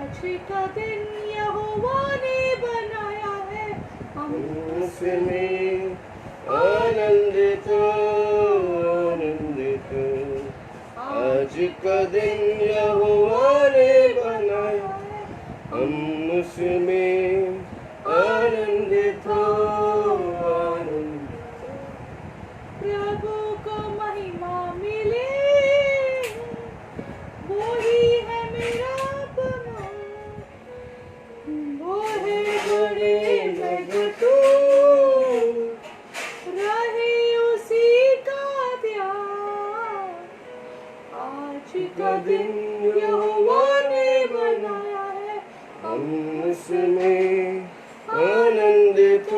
आज का दिन यहोवा ने बनाया है, हम उसमें आनंदित आनंदित। आज का दिन यहोवा ने बनाया, हम उसमें आनंदित आनंदित। प्रभु को महिमा मिले, वो ही है मेरा बना, वो है बड़े जगतों, रहे उसी का ध्यान। आज का दिन यहोवा ने बनाया है, हम उसमें आनंदित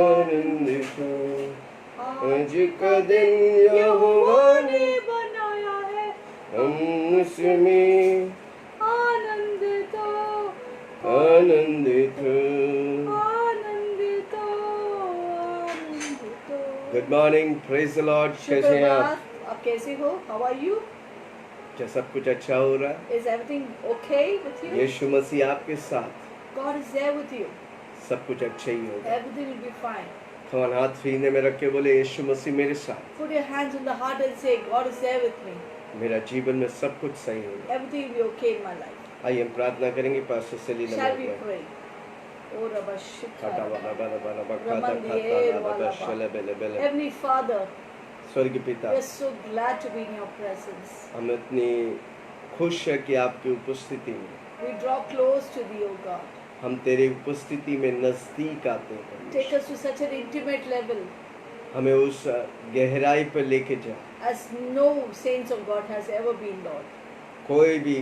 आनंदित। आज का दिन यहोवा ने बनाया है, हम उसमें आनंदित आनंदित। आनंदित आनंदित। Good morning, praise the lord. कैसे हैं आप? आप कैसे हो? How are you? क्या सब कुछ अच्छा हो रहा है? Is everything okay with you? Yeshu Masih आपके साथ, God is there with you, सब कुछ अच्छा ही होगा। Everything will be fine. कौन हाथ सीने में रख के बोले, यीशु मसीह मेरे साथ, put your hands on the heart and say God is there with me, मेरा जीवन में सब कुछ सही होगा। Everything will be okay in my life. आइए हम प्रार्थना करेंगे। पास्टर सेलिना शैल वी में प्रे? ओ रब खाता वाला बना बना बखाता Raman खाता Dier वाला Wala बशले बेले बेले। Heavenly Father, स्वर्ग पिता, we are so glad to be in your presence. हम इतनी खुश है कि आपकी उपस्थिति में, We draw close to thee, O God. हम तेरी उपस्थिति में नजदीक आते हैं। Take us to such an intimate level हमें उस गहराई पर लेके जा, as no saints of God has ever been, Lord. कोई भी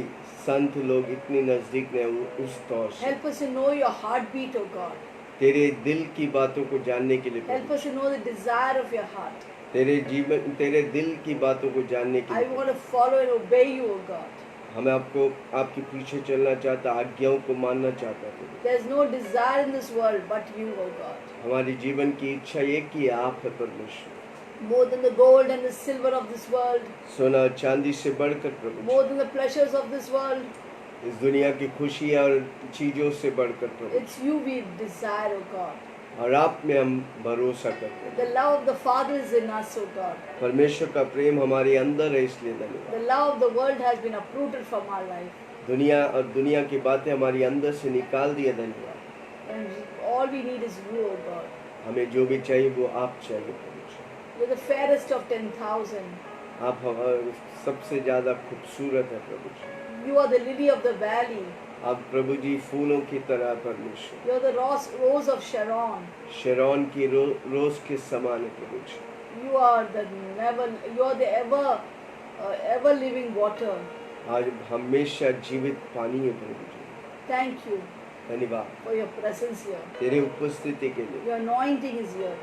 संत लोग इतनी नजदीक नहीं उस तौर से। Help us to know your heartbeat, O God. तेरे दिल की बातों को जानने के लिए Help us to know the desire of your heart. तेरे जीवन, तेरे दिल की बातों को जानने के I लिए want to follow and obey you, O God. हमें आपको आपके पीछे चलना चाहता, आज्ञाओं को मानना चाहता है। There is no desire in this world but you, O God. हमारी जीवन की इच्छा एक ही है, आप है परमेश्वर। More than the gold and the silver of this world, सोना और चांदी से बढ़कर प्रभु, more than the pleasures of this world, इस दुनिया की खुशी और चीजों से बढ़कर प्रभु, it's you we desire, O God. और आप में हम भरोसा करते हैं। The love of the Father is in us, O God. परमेश्वर का प्रेम हमारे अंदर है, इसलिए The धन्यवाद। love of the world has been uprooted from our life. दुनिया और दुनिया की बातें हमारी अंदर से निकाल दिया, धन्यवाद। And all we need is you, O God. हमें जो भी चाहिए वो आप चाहिए प्रभु। You're the fairest of 10,000. आप हमारे सबसे ज्यादा खूबसूरत है प्रभु जी। You are the lily of the valley. आप प्रभु जी फूलों की तरह परमेश्वर, You're the rose of Sharon. शरोन की रोज के समान है प्रभु जी। You are the ever living water. आज हमेशा जीवित पानी है प्रभु जी। Thank you धन्यवाद for your presence here. तेरे उपस्थिति के लिए। Your anointing is here.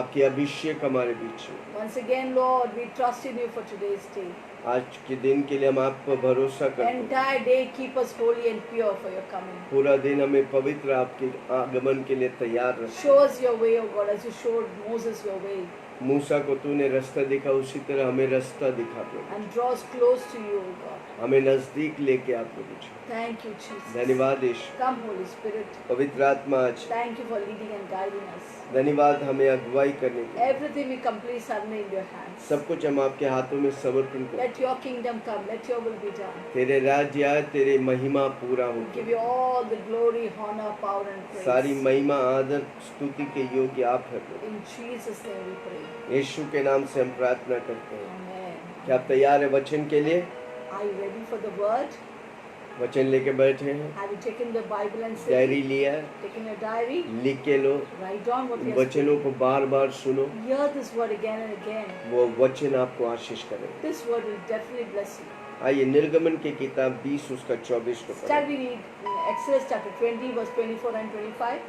आपकी अभिषेक हमारे बीच है। Once again, Lord, we trust in you for today's day. आज के दिन के लिए हम आप पर भरोसा करते हैं। Entire day, keep us holy and pure for your coming. पूरा दिन हमें पवित्र आपके आगमन के लिए तैयार रखें। Show us your way, O God, as you showed Moses your way. मूसा को तूने रास्ता दिखा, उसी तरह हमें रास्ता दिखा प्रभु। And draw us close to you, O God. हमें नजदीक लेके आ प्रभु जी। Thank you, Jesus. धन्यवाद यीशु। Come, Holy Spirit. पवित्र आत्मा आज Thank you for leading and guiding us. धन्यवाद हमें अगुवाई करने के लिए। Everything we complete suddenly in your hands. सब कुछ हम आपके हाथों में समर्पण करते हैं। Let your kingdom come. Let your will be done. तेरे राज्य आए, तेरी महिमा पूरा हो। Give you all the glory, honor, power, and praise. सारी महिमा आदर स्तुति के योग्य आप है प्रभु। In Jesus' name we pray. यीशु के नाम से हम प्रार्थना करते हैं। Amen. क्या आप तैयार है वचन के लिए? Are you ready for the word? वचन लेके बैठे हैं, Have you taken the Bible and diary said, लिया है, taken your diary? लिख के लो, Write down what you have वचनों को बार बार सुनो, Hear this word again and again. वो वचन आपको आशीष करेगा। This word will definitely bless you. आइए निर्गमन की किताब 20 उसका 24 को Shall पढ़ें। we read Exodus chapter 20 verse 24 and 25?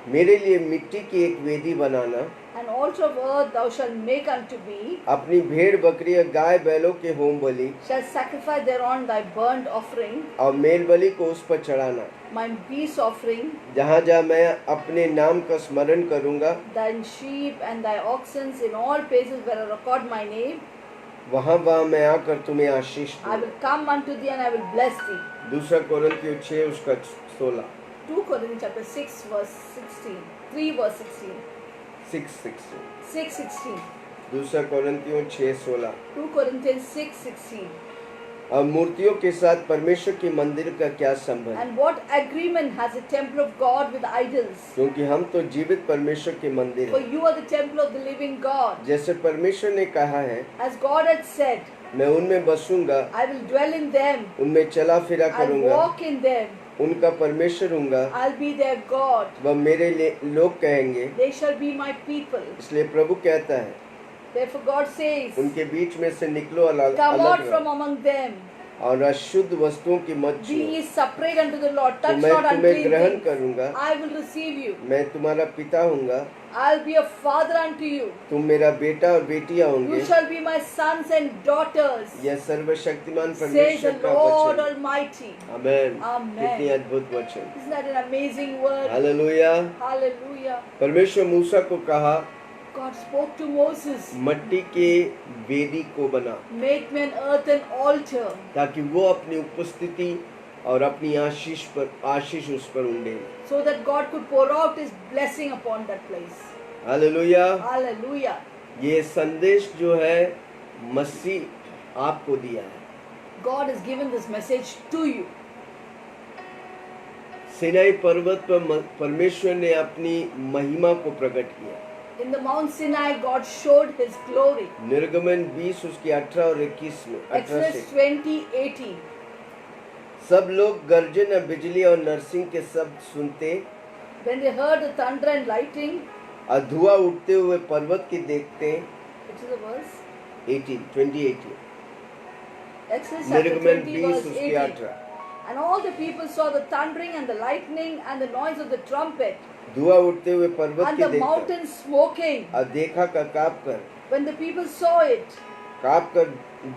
मेरे लिए मिट्टी की एक वेदी बनाना, An altar of earth thou shalt make unto me, अपनी भेड़ बकरी और गाय बैलों के होम बलि shalt sacrifice thereon thy burnt offering, और मेल बलि को उस पर चढ़ाना। my peace offering, जहाँ जहाँ मैं अपने नाम का स्मरण करूँगा, thine sheep and thy oxen in all places where I record my name, वहाँ मैं आकर तुम्हें आशीष I दूँ। will come unto thee and I will bless thee. दूसरा कोरिन्थियों 6 उसका 16 2 Corinthians chapter 6 verse 16. 3 verse 16. 6:16 6:16. दूसरा कोरिन्थियों 6:16 2 Corinthians 6:16. अब मूर्तियों के साथ परमेश्वर के मंदिर का क्या संबंध? And what agreement has the temple of God with idols? क्योंकि हम तो जीवित परमेश्वर के मंदिर For हैं। you are the temple of the living God. जैसे परमेश्वर ने कहा है, As God had said, मैं उनमें बसूंगा, I will dwell in them, उनमें चला फिरा I'll करूंगा, walk in them, उनका परमेश्वर हूँगा, I'll be their God. वह मेरे लोग कहेंगे। They shall be my people. इसलिए प्रभु कहता है, Therefore God says, उनके बीच में से निकलो, अलग come out अलग from रहो, among them. और अशुद्ध वस्तुओं की मत Be छुओ, ye separate unto the Lord. तो Touch मैं not तुम्हें unclean ग्रहण things. करूंगा, I will receive you. मैं तुम्हारा पिता हूँगा, I'll be a father unto you. तुम मेरा बेटा और बेटियां You होंगे। shall be my sons and daughters, यह सर्वशक्तिमान says परमेश्वर the का Lord वचन। Almighty. आमेन। Amen. कितनी अद्भुत वचन। Isn't that an amazing word? Hallelujah. Hallelujah. परमेश्वर मूसा को कहा, God spoke to Moses, मट्टी के वेदी को बना, make me an earthen altar, ताकि वो अपनी उपस्थिति और अपनी आशीष उस पर उंडे। so that God could pour out His blessing upon that place. Hallelujah. Hallelujah. ये संदेश जो है मसीह आपको दिया है। God has given this message to you. Sinai पर्वत पर परमेश्वर ने अपनी महिमा को प्रकट किया। In the Mount Sinai, God showed His glory. निर्गमन 20 उसकी 18 और 21 में 18 Exodus से 20:18. सब लोग गर्जन और बिजली और नरसिंह के शब्द सुनते When they heard the thunder and lightning, और धुआं उठते हुए पर्वत की देखते। which is the verse? 2018 Exodus chapter निर्गमन 20 20 verse उसकी 18. 18। And all the people saw the thundering and the lightning and the noise of the trumpet धुआं उठते हुए पर्वत and की the देखकर mountain smoking. और देखा का काँप कर When the people saw it,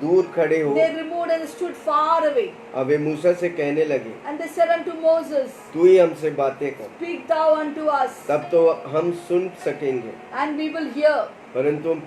दूर खड़े हो। they removed and stood far away. अब वे मूसा से कहने लगे, And they said unto Moses, तू ही हमसे बातें कर, Speak thou unto us, तब तो हम सुन सकेंगे, and we will hear. परंतु हम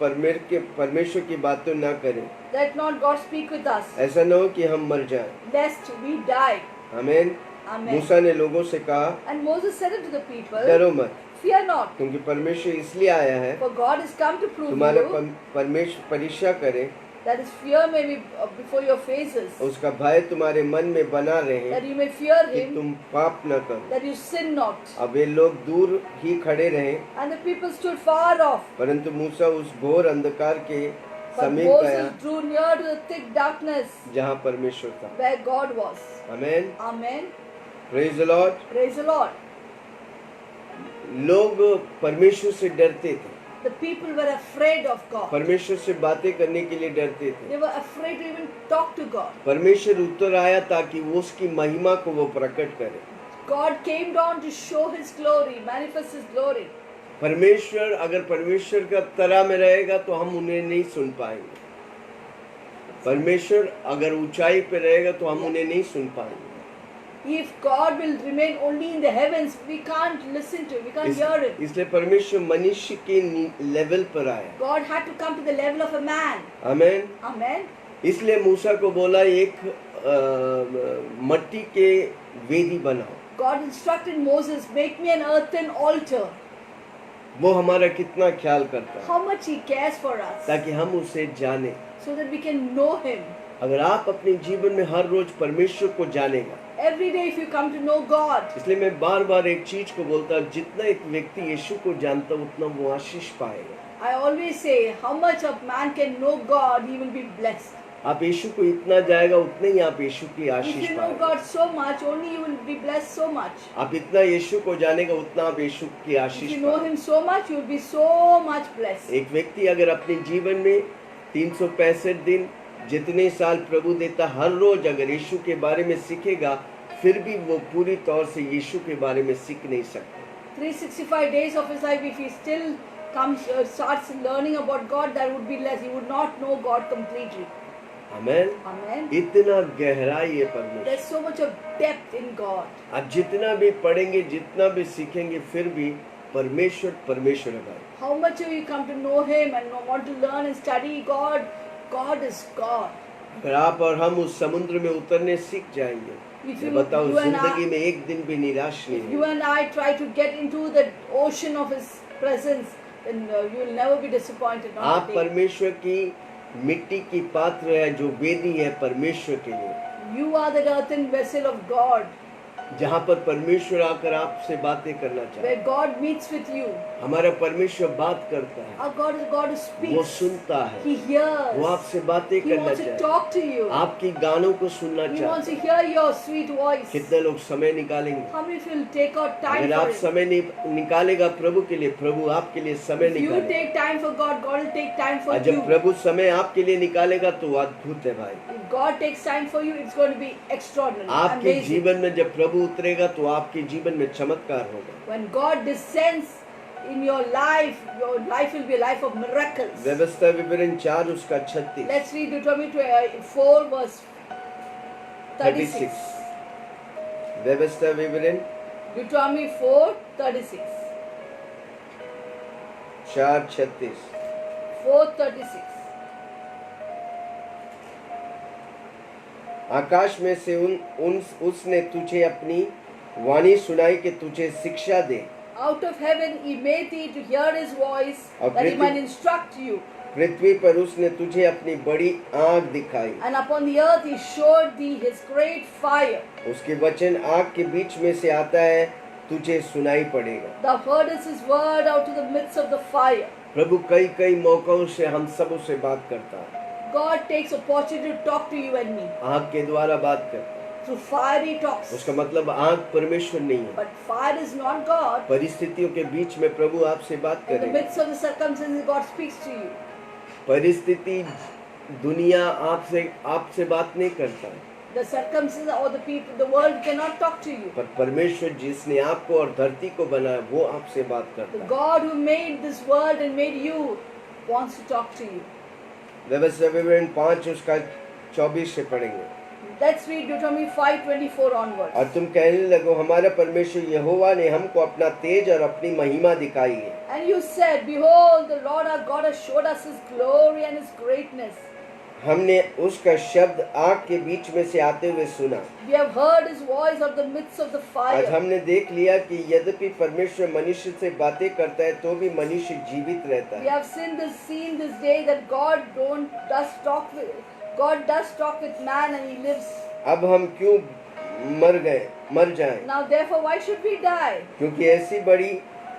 परमेश्वर की बातें ना करें। Let not God speak with us, ऐसा न हो कि हम मर जाएं। lest we die. आमीन। Amen. मूसा ने लोगों से कहा, And Moses said unto the people, डरो मत, Fear not, क्योंकि परमेश्वर इसलिए आया है for God is come to prove तुम्हारा you परमेश्वर परीक्षा करे, that his fear may be before your faces, उसका भय तुम्हारे मन में बना रहे that you may fear कि him, तुम पाप न करो। that you sin not. अब वे लोग दूर ही खड़े रहे, And the people stood far off, परंतु मूसा उस घोर अंधकार के but समीप गया Moses drew near to the thick darkness जहाँ परमेश्वर था। where God was. आमीन। Amen. Praise the Lord. Praise the Lord. लोग परमेश्वर से डरते थे, The people were afraid of God. परमेश्वर से बातें करने के लिए डरते थे। They were afraid to even talk to God. परमेश्वर उतर आया ताकि वो उसकी महिमा को वो प्रकट करे। God came down to show His glory, manifest His glory. परमेश्वर अगर परमेश्वर का तरह में रहेगा तो हम उन्हें नहीं सुन पाएंगे। परमेश्वर अगर ऊंचाई पे रहेगा तो हम उन्हें नहीं सुन पाएंगे। If God will remain only in the heavens, we can't listen to it, we can't hear it. इसलिए परमेश्वर मनुष्य के लेवल पर आया। God had to come to the level of a man. आमीन। Amen. इसलिए मूसा को बोला एक मट्टी के वेदी बनाओ। God instructed Moses, make me an earthen altar. वो हमारा कितना ख्याल करता है How much He cares for us, ताकि हम उसे जाने। so that we can know Him. अगर आप अपने जीवन में हर रोज परमेश्वर को जानेगा, Every day if you come to know God, इसलिए मैं बार बार एक चीज को बोलता हूँ, जितना एक व्यक्ति यीशु को जानता उतना वो आशीष पाएगा। I always say, how much a man can know God, he will be blessed. आप यीशु को इतना जाएगा उतने ही आप यीशु की If आशीष you know पाएगा। God so much, only you will be blessed so much. आप इतना यीशु को जानेगा उतना आप यीशु की If आशीष you know पाएगा। Him so much, you will be so much blessed. एक व्यक्ति अगर अपने जीवन में 365 दिन जितने साल प्रभु देता हर रोज अगर यीशु के बारे में सीखेगा, फिर भी वो पूरी तौर से यीशु के बारे में सीख नहीं सकता। 365 days of his life, if he still starts learning about God, that would be less. He would not know God completely. आमीन। Amen. इतना गहराई है परमेश्वर। There's so much of depth in God. आप जितना भी पढ़ेंगे, जितना भी सीखेंगे, फिर भी परमेश्वर परमेश्वर है। How much you come to know Him and want to learn and study God, God is God. अगर आप और हम उस समुद्र में उतरने सीख जाएंगे, If मैं you, बताऊं, you and जिंदगी I, में एक दिन भी निराश नहीं if you होंगे। and I try to get into the ocean of His presence, then you will never be disappointed. Not आप a day. परमेश्वर की मिट्टी की पात्र है जो वेदी है परमेश्वर के लिए, You are the earthen vessel of God, जहाँ पर परमेश्वर आकर आपसे बातें करना चाहता where है। God meets with you. हमारा परमेश्वर बात करता है, Our God is a God who वो speaks. सुनता है, He hears. वो आपसे बातें He करना wants to चाहता talk to you. है, आपकी गानों को सुनना He चाहता wants to है। hear your sweet voice. कितने लोग समय निकालेंगे? How many of you will take out time अगर for आप it? समय निकालेगा प्रभु के लिए, प्रभु आपके लिए समय If you निकालेगा। take time for God, God will take time for और जब you. प्रभु समय आपके लिए निकालेगा तो अद्भुत है भाई। If God takes time for you, it's going to be extraordinary, आपके amazing. जीवन में जब प्रभु उतरेगा तो आपके जीवन में चमत्कार होगा। When God descends in your life will be a life of miracles. व्यवस्था विवरण 4 उसका 36। Let's read Deuteronomy 4 verse 36. व्यवस्था विवरण Deuteronomy 4:36. 4:36। 4:36. आकाश में से उसने तुझे अपनी वाणी सुनाई कि तुझे शिक्षा दे। Out of heaven he made thee to hear his voice, और that he Prithvi- might instruct you. पृथ्वी पर उसने तुझे अपनी बड़ी आग दिखाई। And upon the earth he showed thee his great fire. उसके वचन आग के बीच में से आता है, तुझे सुनाई पड़ेगा। Thou heardest his word out of the midst of the fire. प्रभु कई कई मौकों से हम सब से बात करता है, God takes opportunity to talk to you and me. आग के द्वारा बात करता है। Through fire he talks. उसका मतलब आग परमेश्वर नहीं है। But fire is not God. परिस्थितियों के बीच में प्रभु आपसे बात In the करेगा। midst of the circumstances, God speaks to you. परिस्थिति, दुनिया आपसे बात नहीं करता है, The circumstances or the people, the world cannot talk to you. पर परमेश्वर जिसने आपको और धरती को बनाया वो आपसे बात The करता है। God who made this world and made you wants to talk to you. व्यवस्था विवरण 5 उसका 24 से पढ़ेंगे। Let's read Deuteronomy 5:24 onwards. और तुम कहने लगो, हमारा परमेश्वर यहोवा ने हमको अपना तेज और अपनी महिमा दिखाई है। And you said, Behold, the Lord our God has showed us his glory and his greatness. हमने उसका शब्द आग के बीच में से आते हुए सुना। We have heard his voice out of the midst of the आज fire. हमने देख लिया कि यद्यपि परमेश्वर मनुष्य से बातें करता है तो भी मनुष्य जीवित रहता We है। have seen this day that God does talk with man and he lives. अब हम क्यों मर जाएं? Now therefore why should we die? क्योंकि ऐसी बड़ी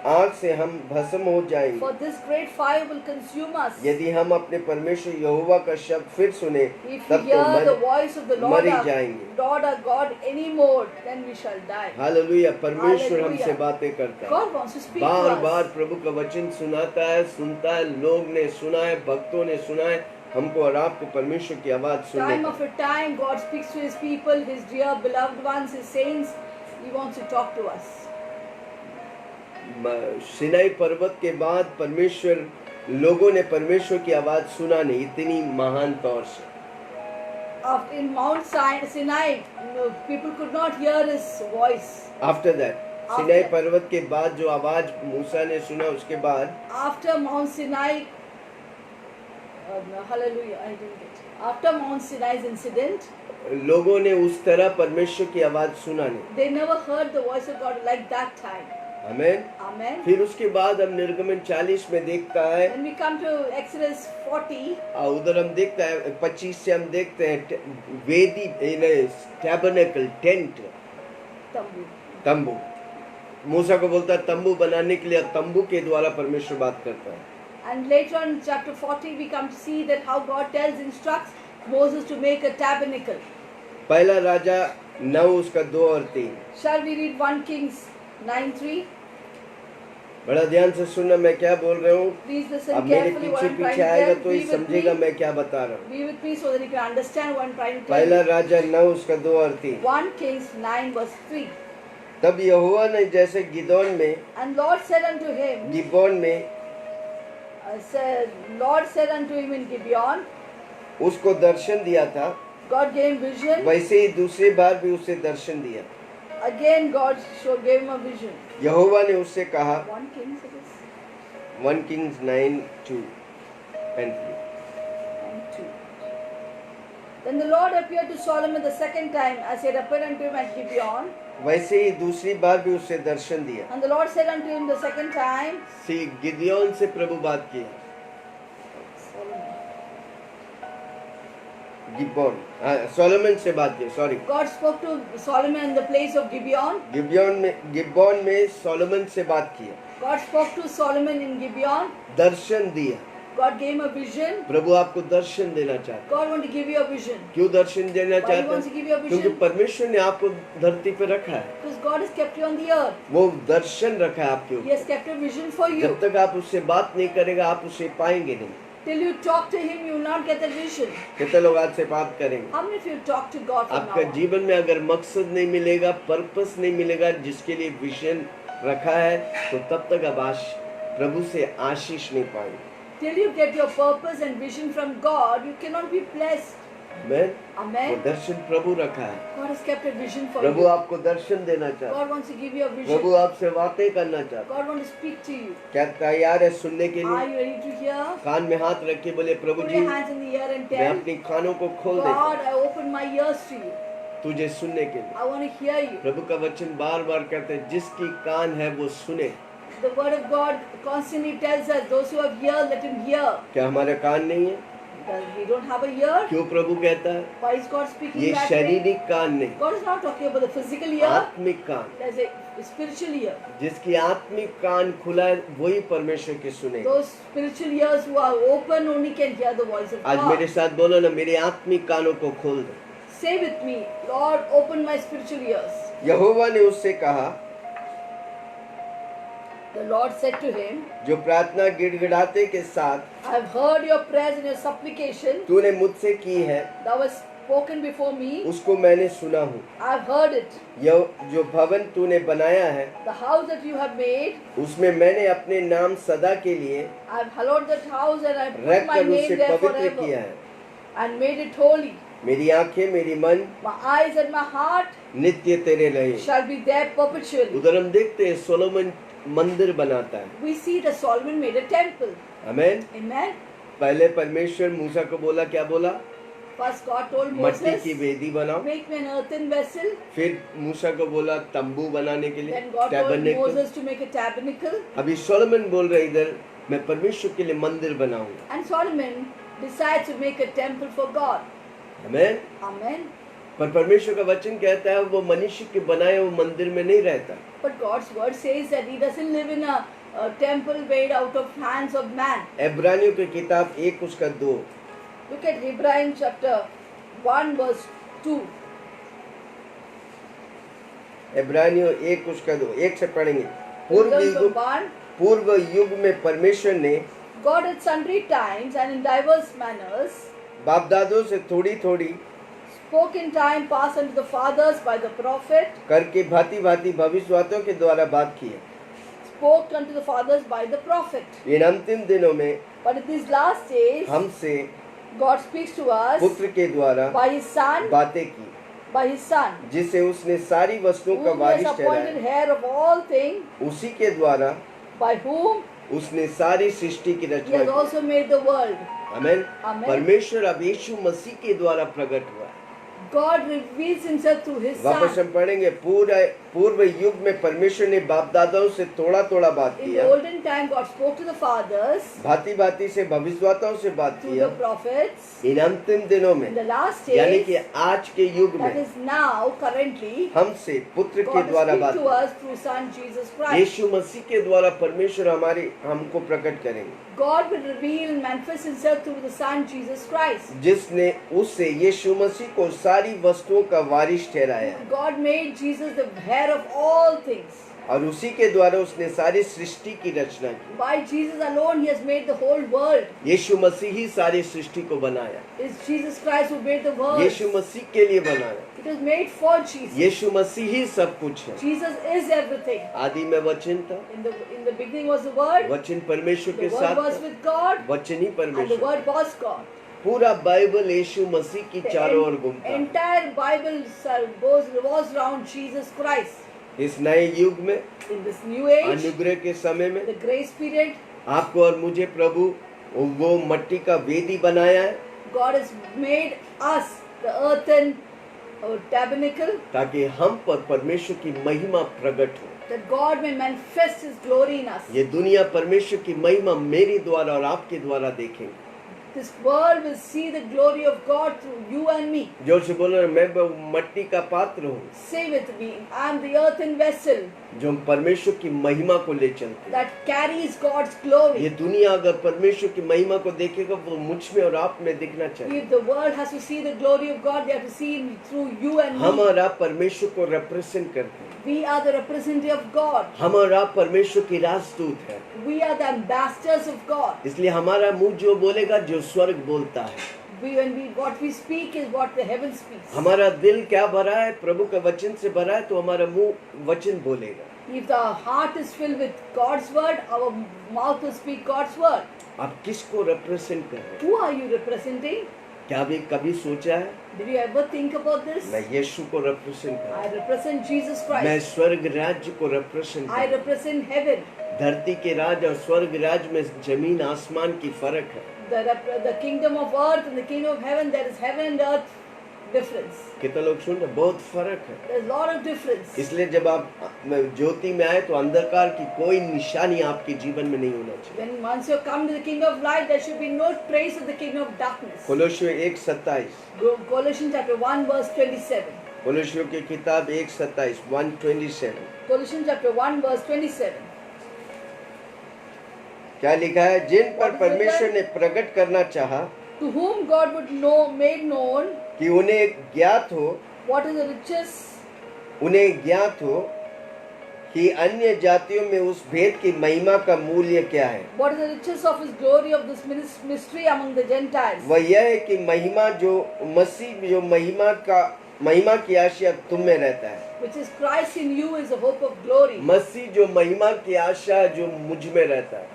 आग से हम भस्म हो जाएंगे। For this great fire will consume us. यदि हम अपने परमेश्वर यहोवा का शब्द फिर सुने If we तब तो hear the voice of the मर Lord ही जाएंगे। our God anymore, then we shall die. Hallelujah. परमेश्वर हालेलुया। हमसे बातें करता है, God wants to speak to bar us. बार प्रभु का वचन सुनता है। लोग ने सुना है, भक्तों ने सुना है। हमको और आपको परमेश्वर की आवाज सुनने Time का। after time, God speaks to his people, his dear beloved ones, his saints. He wants to talk to us. Sinai पर्वत के बाद परमेश्वर, लोगों ने परमेश्वर की आवाज सुना नहीं इतनी महान तौर से। After in Mount Sinai, people could not hear his voice. After that, Sinai पर्वत के बाद जो आवाज मूसा ने सुना, उसके बाद After Mount Sinai, hallelujah, I didn't get it. After Mount Sinai's incident, लोगों ने उस तरह परमेश्वर की आवाज सुना नहीं। they never heard the voice of God like that time. Amen. Amen. फिर उसके बाद हम निर्गमन 40 में देखता है, When we come to Exodus 40, उधर हम देखता है 25 से हम देखते हैं वेदी, टैबरनेकल, टेंट, तंबू। मूसा को बोलता है तंबू बनाने के लिए, तंबू के द्वारा परमेश्वर बात करता है। and later on in chapter 40 we come to see that how God instructs Moses to make a tabernacle. पहला राजा 9 उसका 2 और 3। Shall we read 1 Kings 9:3? बड़ा ध्यान से सुनना मैं क्या बोल रहा हूँ। Please listen अब मेरे carefully what I'm trying पीछे to आएगा tell. तो ही समझेगा मैं क्या बता रहा हूँ। Be with me so that you can understand what I'm trying to tell पहला you. राजा 9 उसका 2 और 3। 1 Kings 9 verse 3. तब यहोवा ने जैसे गिदोन में, And Lord said unto him, Gibeon में Lord said unto him in Gibeon, उसको दर्शन दिया था, God gave him vision. वैसे ही दूसरी बार भी उसे दर्शन दिया। Again God gave him a vision. यहोवा ने उससे कहा, 1 Kings it is. 1 Kings 9:2 and 3। And 2. Then the Lord appeared to Solomon the second time as he had appeared unto him at Gibeon. वैसे ही दूसरी बार भी उसे दर्शन दिया। And the Lord said unto him the second time, सी गिदियोन से प्रभु बात किया, गिब्बोन, Solomon से बात की, sorry. God spoke to Solomon in the place of Gibeon. गिब्बोन में सोलोमन से बात किया। God spoke to Solomon in Gibeon. दर्शन दिया। God gave him a vision. प्रभु आपको दर्शन देना चाहता है। God wants to give you a vision. क्यों दर्शन देना Why he चाहता wants to give you a है? क्योंकि vision? परमेश्वर ने आपको धरती पे रखा है। Because God has kept you on the earth. वो दर्शन रखा है आपके He has ऊपर। kept a vision for you. जब तक आप उससे बात नहीं करेगा, आप उसे पाएंगे नहीं। Till you talk to him, you will not get that vision. कितने लोग आज से बात करेंगे? How many of you talk to God from आपका now on? जीवन में अगर मकसद नहीं मिलेगा, पर्पस नहीं मिलेगा, जिसके लिए विजन रखा है, तो तब तक आप प्रभु से आशीष नहीं पाएंगे। Till you get your purpose and vision from God, you cannot be blessed. आमेन। वो Amen. दर्शन प्रभु रखा है। God has kept a vision for Prabhu you. आपको दर्शन देना चाहता है। God wants to give you a Prabhu vision. आपसे बातें करना चाहता है। God wants to speak to you. क्या तैयार है सुनने के Are लिए? you ready to hear? कान में हाथ रख के बोले, प्रभु Put ji, your hands in the air and मैं tell, अपनी कानों को खोल देता God, हूं I open my ears to you. तुझे सुनने के लिए। I want to hear you. प्रभु का वचन बार बार कहते हैं, जिसकी कान है वो सुने। The word of God constantly tells us, those who have ears, let him hear. क्या हमारे कान नहीं है? We don't have a ear. क्यों प्रभु कहता है? Why is God speaking ये that way? शारीरिक कान नहीं, God is not talking about the physical ear. आत्मिक कान। There's a spiritual ear. जिसकी आत्मिक कान खुला है, वही परमेश्वर की सुने। Those spiritual ears who are open only can hear the voice of आज मेरे God. साथ बोलो ना, मेरे आत्मिक कानों को खोल दो। Say with me, Lord, open my spiritual ears. यहोवा ने उससे कहा, The Lord said to him, जो प्रार्थना गिड़गिड़ाते के साथ I have heard your prayers and your supplication. तूने मुझसे की है, Thou hast spoken before me. उसको मैंने सुना हूँ। I have heard it. यह जो भवन तूने बनाया है, The house that you have made, उसमें मैंने अपने नाम सदा के लिए I have hallowed that house and I have put रख my कर उसे name there पवित्र किया forever है। and made it holy. मेरी आंखें, मेरी मन My eyes and my heart नित्य तेरे रहे। shall be there perpetually. उधर हम देखते हैं सोलोमन मंदिर बनाता है। We see that Solomon made a temple. Amen. Amen. पहले परमेश्वर मूसा को बोला, क्या बोला? First God told मट्टी Moses, की वेदी बनाओ। make me an earthen vessel. फिर मूसा को बोला तंबू बनाने के लिए, Then God told tabernacle. Moses to make a tabernacle. अभी सोलोमन बोल रहे इधर, मैं परमेश्वर के लिए मंदिर बनाऊंगा। And Solomon decides to make a temple for God. Amen. Amen. पर परमेश्वर का वचन कहता है वो मनुष्य के बनाए हुए मंदिर में नहीं रहता। But God's word says that He doesn't live in a temple made out of hands of man. इब्रानियों की किताब 1:2। Look at Hebrews chapter 1 verse 2. इब्रानियों 1:2, 1 से पढ़ेंगे। Learn from one. पूर्व युग में परमेश्वर ने God at sundry times and in diverse manners बाप दादों से थोड़ी थोड़ी spoke in time past unto the fathers by the prophet, करके भांति भांति भविष्यवाणियों के द्वारा बात की है। spoke unto the fathers by the prophet. इन अंतिम दिनों में But in these last days, हमसे God speaks to us पुत्र के द्वारा by His Son, बातें की, by His Son, जिसे उसने सारी वस्तुओं का whom He has Waris appointed ठहराया। heir of all things, उसी के द्वारा by whom उसने सारी सृष्टि की He रचना has की। also made the world. Amen. Amen. परमेश्वर अब यीशु मसीह के द्वारा प्रकट हुआ है। God reveals Himself through His वापस Son. हम पढ़ेंगे, पूर्व युग में परमेश्वर ने बाप दादाओं से थोड़ा थोड़ा बात In the किया, olden time, God spoke to the fathers भांति भांति से भविष्यवाणियों से बात through किया। the prophets. इन अंतिम दिनों में, In the last यानी days, कि आज के युग that में is now, currently, हमसे पुत्र के God द्वारा will बात speak to की। us through Son Jesus Christ. यीशु मसीह के द्वारा परमेश्वर हमको प्रकट करेंगे, God will reveal and manifest Himself through the Son Jesus Christ. जिसने उससे यीशु मसीह को सारी वस्तुओं का वारिस ठहराया, God made Jesus the heir of all things. और उसी के द्वारा उसने सारी सृष्टि की रचना की। By Jesus alone, He has made the whole world. यीशु मसीह ही सारी सृष्टि को बनाया, It's Jesus Christ who made the world. यीशु मसीह के लिए बनाया। It was made for Jesus. यीशु मसीह ही सब कुछ है। Jesus is everything. आदि में वचन था, In the beginning was the Word. वचन परमेश्वर The के Word साथ was था, with God, वचन ही and the परमेश्वर। Word was God. पूरा बाइबल यीशु मसीह की The चारों ओर घूमता है। entire Bible revolves around Jesus Christ. इस नए युग में, In this new age, अनुग्रह के समय में, the grace period, आपको और मुझे प्रभु वो मट्टी का वेदी बनाया है, God has made us the earthen tabernacle, ताकि हम पर परमेश्वर की महिमा प्रकट हो। that God may manifest His glory in us. ये दुनिया परमेश्वर की महिमा मेरे द्वारा और आपके द्वारा देखेंगे। This world will see the glory of God through you and me. जोर से बोलो, मैं मट्टी का पात्र हूँ Say with me, I am the earthen vessel जो हम परमेश्वर की महिमा को ले चलते हैं। that carries God's glory. ये दुनिया अगर परमेश्वर की महिमा को देखेगा वो मुझ में और आप में दिखना चाहिए। If the world has to see the glory of God, they have to see Him through you and हम me. और आप परमेश्वर को रिप्रेजेंट करते हैं। We are the representative of God. हम और आप परमेश्वर की राजदूत हैं। We are the ambassadors of God. इसलिए हमारा मुंह जो बोलेगा जो स्वर्ग बोलता है। What we speak is what the heaven speaks. हमारा दिल क्या भरा है, प्रभु का वचन से भरा है, तो हमारा मुंह वचन बोलेगा। If the heart is filled with God's word, our mouth will speak God's word. आप किसको रिप्रेजेंट कर रहे हैं? Who are you representing? क्या भी कभी सोचा है? Did you ever think about this? मैं यीशु को रिप्रेजेंट कर रहा I represent Jesus हूं। मैं Christ. स्वर्ग राज्य को रिप्रेजेंट कर I रहा हूं। represent heaven. धरती के राज और स्वर्ग राज में जमीन आसमान की फर्क है। The kingdom of earth and the kingdom of heaven, there is heaven and earth difference. कितने लोग सुन रहे? बहुत फर्क है। There's a lot of difference. इसलिए जब आप ज्योति में आए तो अंधकार की कोई निशानी आपके जीवन में नहीं होना चाहिए। When once you come to the kingdom of light, there should be no trace of the kingdom of darkness. कोलोसियों 1:27, Colossians chapter 1 verse 27. कोलोसियों की किताब 1:27, 1:27 Colossians chapter 1 verse 27. क्या लिखा है? जिन पर परमेश्वर ने प्रकट करना चाहा To whom God would made known कि उन्हें ज्ञात हो उन्हें ज्ञात हो कि अन्य जातियों में उस भेद की महिमा का मूल्य क्या है। what is the riches of His glory of this mystery among the Gentiles. वह यह है कि महिमा जो मसीह जो महिमा की आशा तुम में रहता है। Which is Christ in you is the hope of glory. मसीह जो महिमा की आशा जो मुझ में रहता है।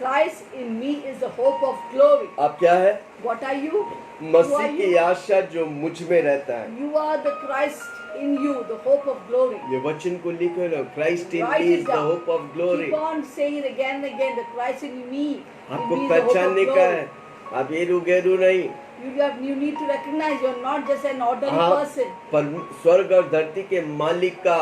Christ in me is the hope of glory. आप क्या है? What are you? मसीह की आशा जो मुझ में रहता है। You are the Christ in you, the hope of glory. ये वचन को लिखो ना, Christ in Write me it is the down. hope of glory। Keep on saying it again and again. The Christ in me. आपको in me is the hope of पहचानने का glory. है। आप येरू गेरू नहीं। You need to recognize you are not just an ordinary person. पर स्वर्ग और धरती के मालिक का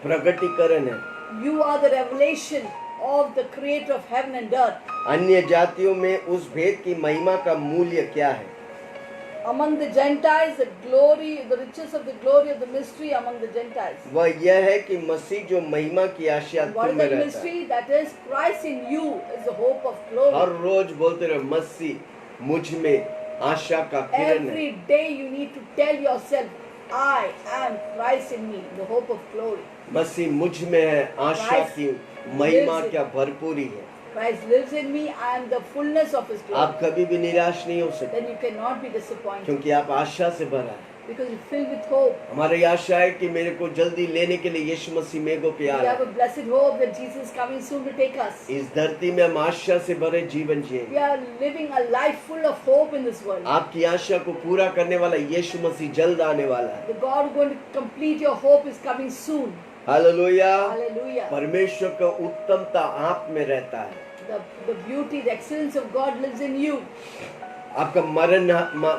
प्रकटीकरण है। You are the revelation of the creator of heaven and earth. अन्य जातियों में उस भेद की महिमा का मूल्य क्या है? Among the Gentiles, the glory, the riches of the glory of the mystery among the Gentiles. वह यह है कि मसीह जो महिमा की आशा What तुम is में the रहता है। mystery? That is Christ in you is the hope of glory. हर रोज बोलते रहो, मसीह मुझ में आशा का किरण है। Every day you need to tell yourself, I am Christ in me, the hope of glory. मसीह मुझ में है, आशा Christ की महिमा lives in- क्या भरपूरी है। Christ lives in me, I am the fullness of His glory. आप कभी भी निराश नहीं हो सकते Then you cannot be disappointed क्योंकि आप आशा से भरा है। because you're filled with hope. हमारी आशा है कि मेरे को जल्दी लेने के लिए यीशु मसीह मेरे पे आ We रहा have है। a blessed hope that Jesus is coming soon to take us. इस धरती में हम आशा से भरे जीवन We जिएंगे। are living a life full of hope in this world. आपकी आशा को पूरा करने वाला यीशु मसीह जल्द आने वाला है। The God who is going to complete your hope is coming soon. Hallelujah. Hallelujah. परमेश्वर का उत्तमता आप में रहता है। The beauty, the excellence of God lives in you. आपका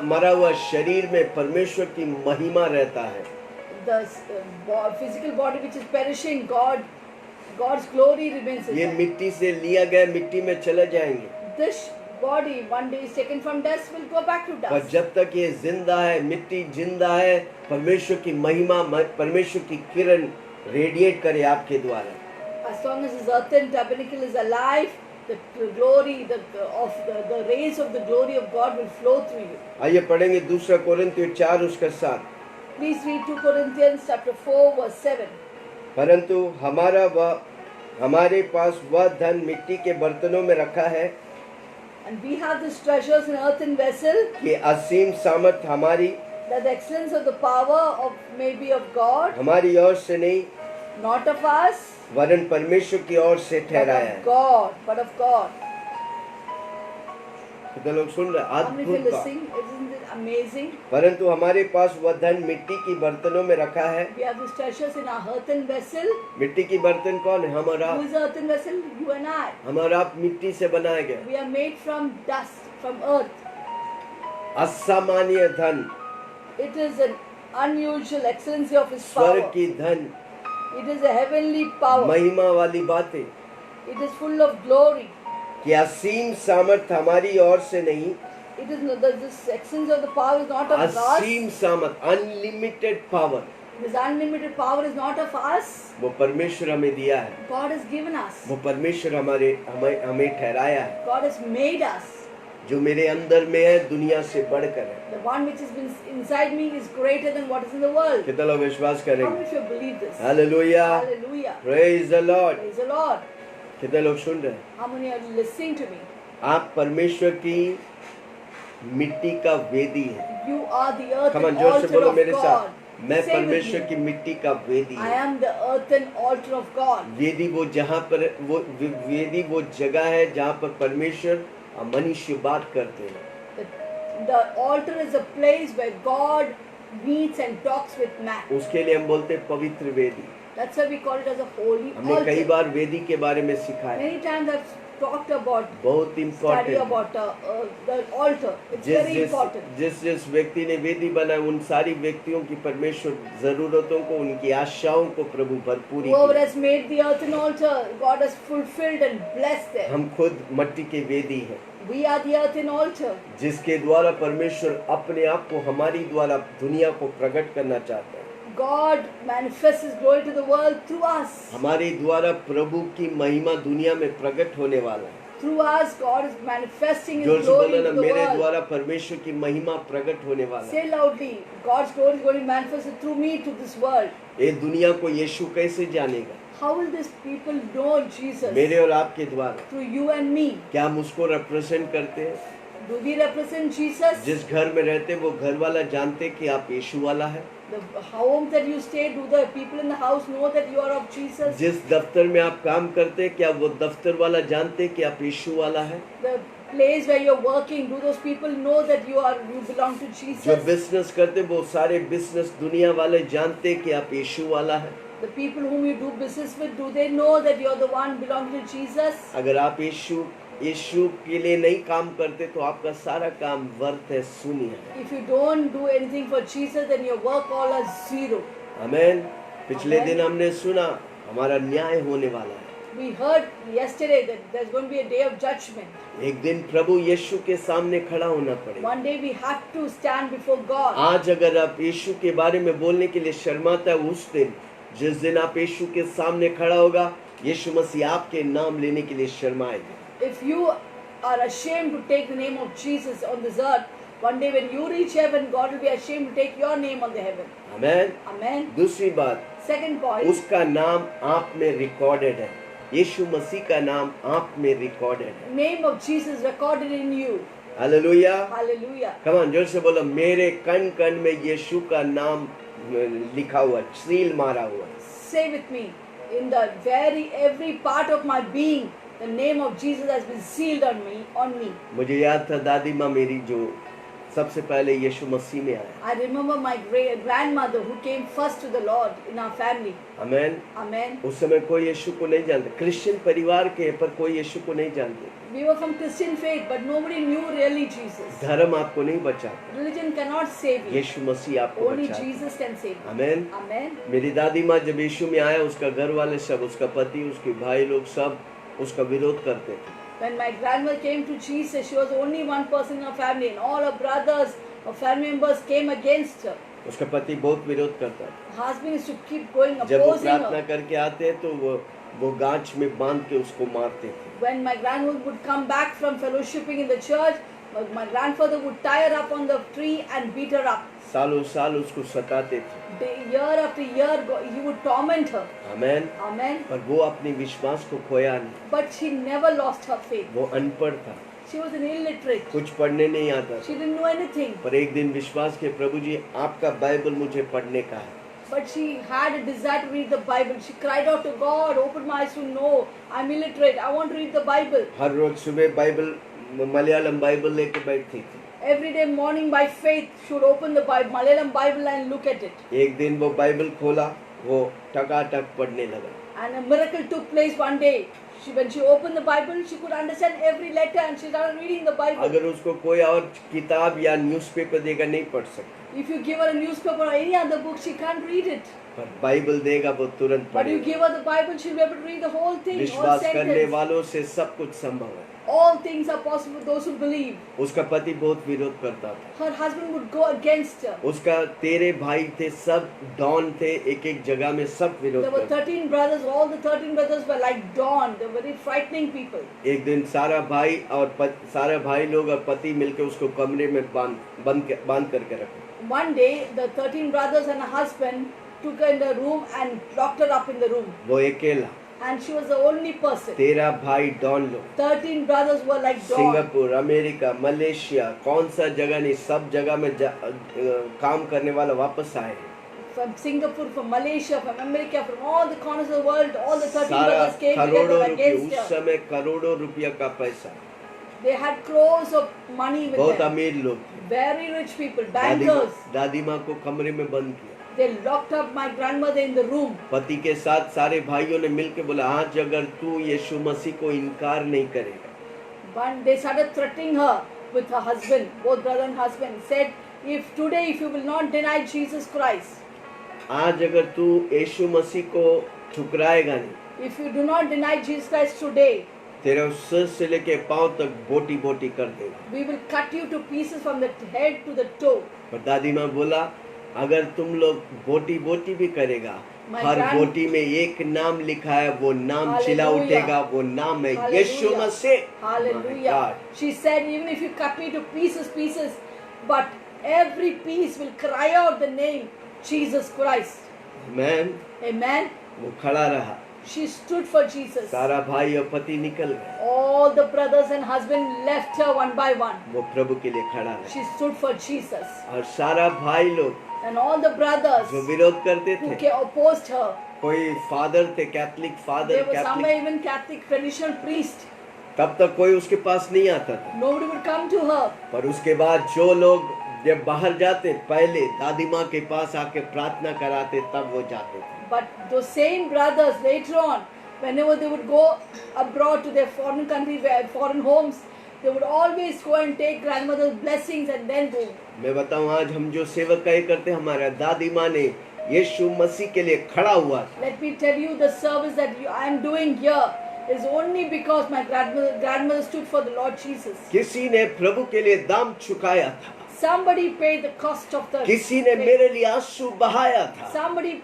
मरा हुआ शरीर में परमेश्वर की महिमा रहता है। The physical body which is perishing, God's glory remains in ये it. मिट्टी से लिया गया मिट्टी में चले जाएंगे, This body, one day is taken from dust, will go back to पर dust. जब तक ये जिंदा है, मिट्टी जिंदा है, परमेश्वर की महिमा, परमेश्वर की किरण रेडिएट करे आपके द्वारा। As long as this earthen tabernacle is alive, the glory, the rays of the glory of God will flow through you. आइए पढ़ेंगे 2 कोरिन्थियों 4 उसका 7। Please read 2 Corinthians chapter 4 verse 7. परंतु हमारे पास वह धन मिट्टी के बर्तनों में रखा है And we have these treasures in earthen vessel, कि असीम सामर्थ हमारी that the excellence of the power of may be of God, हमारी ओर से नहीं not of us, वरन परमेश्वर की ओर से but ठहराया of है। God, but of God. कितने लोग सुन रहे? How many of you अद्भुत बात। listening? Isn't it amazing? परंतु हमारे पास वह धन मिट्टी की बर्तनों में रखा है। We have these treasures in our earthen vessel. मिट्टी की बर्तन कौन है? हमारा Who is the earthen vessel? You and I. हमारा आप मिट्टी से बनाए गए। We are made from dust, from earth. असामान्य धन It is an unusual excellency of His स्वर्ग power. की धन, It is a heavenly power. महिमा वाली बातें, It is full of glory. कि असीम सामर्थ हमारी ओर से नहीं, It is not, this excellence of the power is not of us. असीम सामर्थ, unlimited power, This unlimited power is not of us. वो परमेश्वर हमें दिया है, God has given us. वो परमेश्वर हमें ठहराया है। God has made us. जो मेरे अंदर में है दुनिया से बढ़कर है। The one which has been inside me is greater than what is in the world. कितना लोग विश्वास How करेंगे? many of you believe this? Hallelujah, Hallelujah. Praise the Lord. Praise the Lord. कितने लोग सुन रहे हैं? How many are listening to me? आप परमेश्वर की मिट्टी का वेदी है। You are the earthen कमान जोर से altar बोलो of मेरे God. साथ, मैं Say with परमेश्वर me. की मिट्टी का वेदी I है। am the earthen altar of God. वेदी वो जहाँ पर वो वेदी वो जगह है जहाँ पर परमेश्वर और मनुष्य बात करते हैं। The altar is a place where God meets and talks with man. उसके लिए हम बोलते हैं पवित्र वेदी। That's why we call it as a holy हमने कई altar. बार वेदी के बारे में सिखाया, Many times I've talked about, बहुत study important. about the altar. It's very important. जिस व्यक्ति ने वेदी बनाया उन सारी व्यक्तियों की परमेश्वर जरूरतों को, उनकी आशाओं को प्रभु भरपूरी Whoever की। has made the earthen altar, God has fulfilled and blessed them. हम खुद मट्टी के वेदी हैं, We are the earthen altar. जिसके द्वारा परमेश्वर अपने आप को हमारी द्वारा दुनिया को प्रकट करना चाहता है। God manifests His glory to the world through us. हमारे द्वारा प्रभु की महिमा दुनिया में प्रकट होने वाला है। Through us, God is manifesting जोर His से glory बोलो ना, to the मेरे world. द्वारा परमेश्वर की महिमा प्रकट होने वाला है। Say loudly, God's glory is going to manifest through me to this world. ये दुनिया को यीशु कैसे जानेगा? How will these people know Jesus? मेरे और आपके द्वारा। Through you and me. क्या हम उसको रिप्रेजेंट करते हैं? Do we represent Jesus? जिस घर में रहते वो घर वाला जानते कि आप यीशु वाला है। The home that you stay, do the people in the house know that you are of Jesus? जिस दफ्तर में आप काम करते क्या वो दफ्तर वाला जानते कि आप यीशु वाला है? The place where you're working, do those people know that you belong to जो Jesus? बिजनेस करते वो सारे बिजनेस दुनिया वाले जानते कि आप यीशु वाला है। The people whom you do business with, do they know that you're the one belonging to Jesus? अगर आप यीशु के लिए नहीं काम करते तो आपका सारा काम व्यर्थ है, शून्य है। If you don't do anything for Jesus, then your work all is zero. आमेन। पिछले Amen. दिन हमने सुना हमारा न्याय होने वाला है। We heard yesterday that there's going to be a day of judgment. एक दिन प्रभु यीशु के सामने खड़ा होना पड़ेगा। One day we have to stand before God. आज अगर आप यीशु के बारे में बोलने के लिए शर्माता है, उस दिन जिस दिन आप यीशु के सामने खड़ा होगा, यीशु मसीह आपके नाम लेने के लिए शर्माएगा। If you are ashamed to take the name of Jesus on this earth, one day when you reach heaven, God will be ashamed to take your name on the heaven. Amen. Amen. दूसरी बात, Second point, उसका नाम आप में recorded है। यीशु मसीह का नाम आप में रिकॉर्डेड है। name of Jesus recorded in you. Hallelujah. Hallelujah. Come on, जोर से बोलो, मेरे कण कण में यीशु का नाम लिखा हुआ, सील मारा हुआ। Say with me, in the every part of my being, the name of Jesus has been sealed on me. मुझे याद था दादी माँ मेरी जो सबसे पहले यीशु मसीह में आया। I remember my grandmother who came first to the Lord in our family. Amen. Amen. उस समय कोई यीशु को नहीं जानते, क्रिश्चियन परिवार के, पर कोई यीशु को नहीं जानते। We were from Christian faith, but nobody knew really Jesus. धर्म आपको नहीं बचाता, Religion cannot save you. यीशु मसीह आपको Only बचाता। Jesus can save you. Amen. Amen. मेरी दादी माँ जब यीशु में आया, उसका घर वाले सब, उसका पति, उसके भाई लोग सब उसका विरोध करते थे। When my grandmother came to Jesus, she was only one person in her family, and all her brothers, her family members came against her. उसका पति बहुत विरोध करता था। Her husband used to keep going जब वो opposing प्रार्थना her. करके आते तो वो गांच में बांध के उसको मारते थे। When my grandmother would come back from fellowshipping in the church, my grandfather would tie her up on the tree and beat her up. सालों साल उसको सताते थे। Year after year, he would torment her. Amen. Amen. पर वो अपने विश्वास को खोया नहीं। But she never lost her faith. वो अनपढ़ था, She was an illiterate. कुछ पढ़ने नहीं आता She था, didn't know anything. पर एक दिन विश्वास के, प्रभु जी आपका बाइबल मुझे पढ़ने का है। But she had a desire to read the Bible. She cried out to God, open my eyes to know. I'm illiterate. I want to read the Bible. हर रोज सुबह बाइबल, मलयालम बाइबल लेके बैठती थी। Every day morning by faith, she would open the Bible, Malayalam Bible, and look at it. एक दिन वो Bible खोला, वो टकाटक पढ़ने लगा। And a miracle took place one day. When she opened the Bible, she could understand every letter and she started reading the Bible. अगर उसको कोई और किताब या न्यूज़पेपर देगा नहीं पढ़ सकता। If you give her a newspaper or any other book, she can't read it. पर बाइबल देगा वो तुरंत But you पढ़ेगा। give her the Bible, she'll be able to read the whole thing, whole विश्वास करने sentence. वालों से सब कुछ संभव है। All things are possible for those who believe. उसका पति बहुत विरोध करता था। Her husband would go against her. उसका तेरे भाई थे, सब डॉन थे, एक एक जगह में सब विरोध There were करते। 13 brothers. All the 13 brothers were like dawn. They were very frightening people. एक दिन सारा भाई लोग और पति मिलकर उसको कमरे में बांध करके रखे। One day, the 13 brothers and her husband took her in the room and locked her up in the room. वो अकेला, And she was the only person. 13 भाई डॉन लोग, 13 brothers were like dawn. Singapore, America, Malaysia, कौन सा जगह नहीं, सब जगह में काम करने वाला वापस आए। From Singapore, from Malaysia, from America, from all the corners of the world, all the 13 सारा brothers came करोड़ों together रुपये, against उस her. समय करोड़ों रुपया का पैसा, They had crores of money with बहुत them. अमीर लोग थे। Very rich people, bankers. दादी माँ को कमरे में बंद किया। They locked up my grandmother in the room. पति के साथ सारे भाइयों ने मिलकर बोला, आज अगर तू यीशु मसीह को इनकार नहीं करेगा, But they started threatening her with her husband, both brother and husband. Said, if you will not deny Jesus Christ, आज अगर तू यीशु मसीह को ठुकराएगा नहीं, if you do not deny Jesus Christ today, तेरा सिर से लेके पांव तक बोटी बोटी कर देगा। we will cut you to pieces from the head to the toe. पर दादी माँ बोला, अगर तुम लोग बोटी बोटी भी करेगा, My हर grand- बोटी में एक नाम लिखा है, वो नाम चिल्ला Hallelujah. उठेगा, वो नाम है Hallelujah. Yeshu Masih. Hallelujah. God. She said, even if you cut me to pieces, but every piece will cry out the name Jesus Christ. Amen. Amen. वो खड़ा रहा, She stood for Jesus. सारा भाई और पति निकल गए, All the brothers and husband left her one by one. वो प्रभु के लिए खड़ा रहा। She stood for Jesus. और सारा भाई लोग And all the brothers जो विरोध करते who थे, opposed her, कोई फादर थे, Catholic father, there were some Catholic, even Catholic traditional priest. तब तक कोई उसके पास नहीं आता था। Nobody would come to her. पर उसके बाद जो लोग जब बाहर जाते, पहले दादी माँ के पास आके प्रार्थना कराते, तब वो जाते थे। But those same brothers later on, whenever they would go abroad to their foreign country, foreign homes, they would always go and take grandmother's blessings and then go. मैं बताऊं, आज हम जो सेवकाई करते, हमारा दादी माँ ने यीशु मसीह के लिए खड़ा हुआ था। Let me tell you, the service that I am doing here is only because my grandmother stood for the Lord Jesus. किसी ने प्रभु के लिए दाम चुकाया था, Somebody paid the cost of the. किसी ने मेरे लिए आंसू बहाया था। Somebody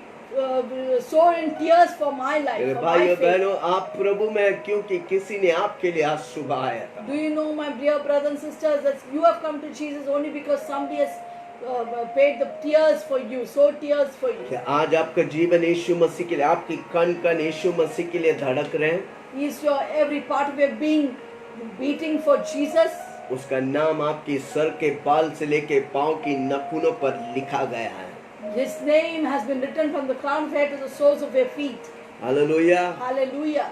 sowed in tears for my life, मेरे for my भाइयों faith. बहनों, आप प्रभु में हैं क्योंकि किसी ने आपके लिए आंसू बहाया था। Do you know, my dear brothers and sisters, that you have come to Jesus only because somebody has paid the tears for you, sowed tears for you. क्या आज आपका जीवन यीशु मसीह के लिए, आपकी कण कण यीशु मसीह के लिए धड़क रहे हैं? Is your every part of your being beating for Jesus? उसका नाम आपकी सर के बाल से लेके पांव की नखूनों पर लिखा गया है। His name has been written from the crown of head to the soles of your feet. Hallelujah. Hallelujah.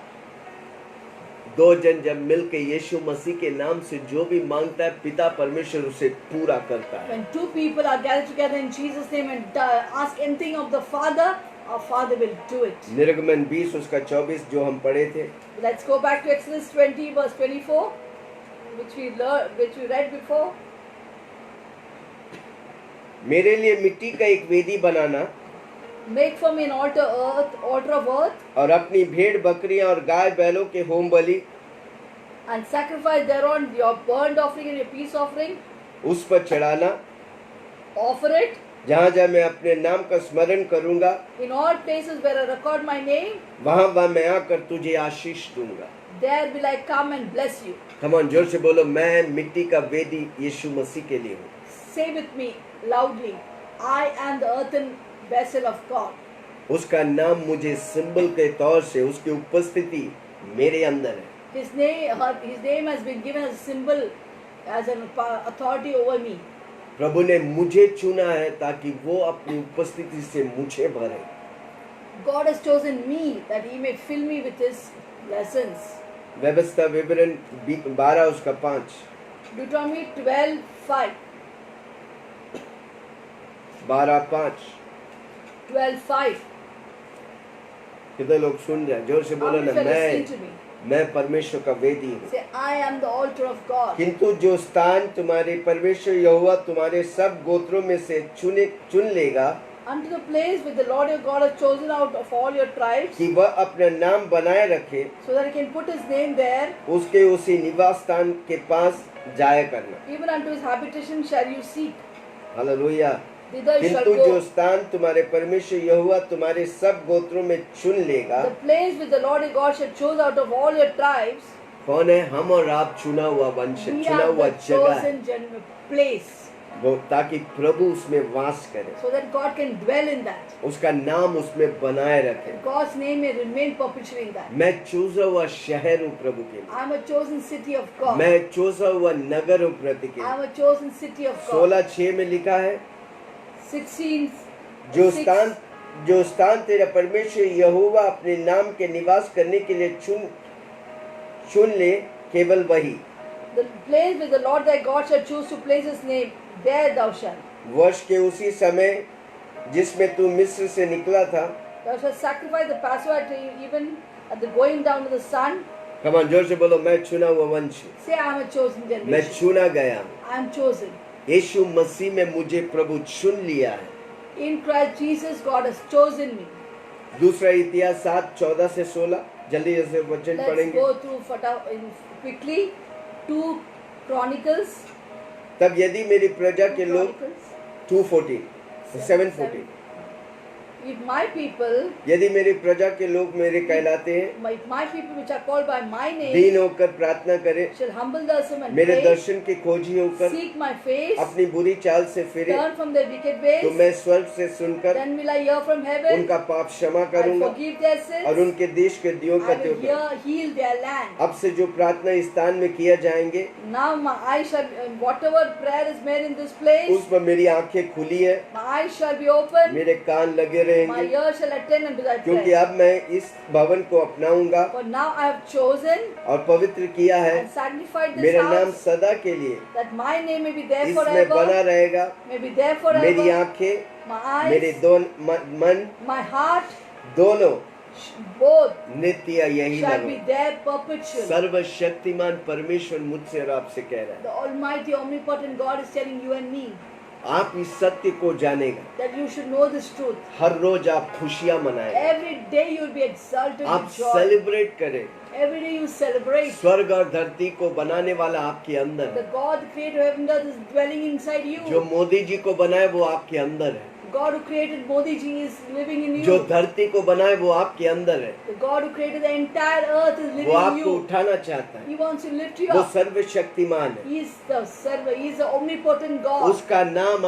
दो जन जब मिलके यीशु मसीह के नाम से जो भी मांगता है, पिता परमेश्वर उसे पूरा करता है। When two people are gathered together in Jesus' name and ask anything of the Father, our Father will do it. निर्गमन 20 उसका 24 जो हम पढ़े थे, Let's go back to Exodus 20 verse 24, which we read before. मेरे लिए मिट्टी का एक वेदी बनाना Make for me an altar of earth, और अपनी भेड़ बकरियां और गाय बैलों के home Bali and sacrifice thereon your burnt offering and your peace offering. उस पर चढ़ाना, Offer it जहाँ जहाँ मैं अपने नाम का स्मरण करूंगा, in all places where I record my name. वहाँ वहाँ मैं आकर तुझे आशीष दूंगा। There will I come and bless you. Come on, जोर से बोलो, मैं मिट्टी का वेदी यीशु मसीह के लिए हूँ। Say with me loudly, I am the earthen vessel of God. उसका नाम मुझे सिंबल के तौर से, उसकी उपस्थिति मेरे अंदर है। His name has been given as a symbol, as an authority over me. प्रभु ने मुझे चुना है ताकि वो अपनी उपस्थिति से मुझे भरे। God has chosen me that He may fill me with His lessons. व्यवस्था विवरण 12 उसका 5, Deuteronomy 12:5. 12:5। 12:5. कितने लोग सुन रहे हैं? जोर से बोलो ना, How many मैं listening to me? मैं परमेश्वर का वेदी हूँ। Say, I am the altar of God. किंतु जो स्थान तुम्हारे परमेश्वर यहोवा तुम्हारे सब गोत्रों में से चुन लेगा, Unto the place which the Lord your God has chosen out of all your tribes, कि वह अपना नाम बनाए रखे, so that he can put his name there, उसके उसी निवास स्थान के पास जाया करना। even unto his habitation shall you seek. Hallelujah. Thither you shall किंतु जो go. स्थान तुम्हारे परमेश्वर यहोवा तुम्हारे सब गोत्रों में चुन लेगा, The place which the Lord your God shall choose out of all your tribes, कौन है? हम और आप चुना हुआ वंश, we चुना are हुआ the जगह है, chosen place, वो ताकि प्रभु उसमें वास करे, so that God can dwell in that. उसका नाम उसमें बनाए रखे। God's name may remain perpetually in that. मैं चूजा हुआ शहर हूँ प्रभु के लिए, I am a chosen city of God. मैं चूजा हुआ नगर हूँ प्रति के I am लिए। a chosen city of God. 16:6 में लिखा है, 16. जो 6. स्थान तेरा परमेश्वर यहोवा अपने नाम के निवास करने के लिए चुन ले, केवल वही। The place where the Lord thy God shall choose to place his name, there thou shalt. वर्ष के उसी समय जिसमें तू मिस्र से निकला था, Thou shalt sacrifice the Passover even at the going down of the sun. कमान जोर से बोलो, मैं चुना हुआ वंश हूँ, Say, I am a chosen मैं generation. चुना गया। I am chosen. यीशु मसीह में मुझे प्रभु चुन लिया है। In Christ Jesus, God has chosen me. दूसरा इतिहास 7:14 से 16, जल्दी से वचन Let's पढ़ेंगे। go through quickly. 2 Chronicles. तब यदि मेरी प्रजा के लोग Chronicles. 2:14 7:14, If my people, यदि मेरी प्रजा के लोग मेरे कहलाते हैं, if my people which are called by my name, दीन होकर प्रार्थना करें, shall humble themselves and मेरे pray, दर्शन के खोजी होकर seek my face, अपनी बुरी चाल से फिरे, turn from their wicked तो ways, मैं स्वर्ग से सुनकर then will I hear from heaven, उनका पाप क्षमा I करूंगा forgive their और sins, उनके देश के दियों का I त्यों will करूंगा। heal their land. अब से जो प्रार्थना इस स्थान में किया जाएंगे, Now my eyes shall, whatever prayer is made in this place, उस पर मेरी आंखें खुली है, my eyes shall be open, मेरे कान लगे my रहेंगे, ears shall attend unto thy क्योंकि prayer. अब मैं इस भवन को अपनाऊंगा For now I have chosen और पवित्र किया है, and sanctified this मेरा नाम house, सदा के लिए that my name may be there इसमें बना forever, रहेगा। may be there मेरी forever. आंखें, My मेरे eyes, मन my heart, दोनों both नित्य यही shall be लगे। there perpetually. सर्वशक्तिमान परमेश्वर मुझसे और आपसे कह रहा है, The Almighty, omnipotent God is telling you and me आप इस सत्य को जानेगा। that you should know this truth. हर रोज आप खुशियां मनाएं, Every day you will be exalted आप with joy. सेलिब्रेट करें। Every day you celebrate. स्वर्ग और धरती को बनाने वाला आपके अंदर The है, God, the creator of heaven and earth, is dwelling inside जो you. मोदी जी को बनाए वो आपके अंदर है, God who created Modi ji is living in जो you. धरती को बनाए वो आपके अंदर है, The God who created the entire earth is वो living in आपको you. उठाना चाहता है, He wants to lift you वो up. सर्वशक्तिमान है। He is the server. He is the omnipotent God. उसका नाम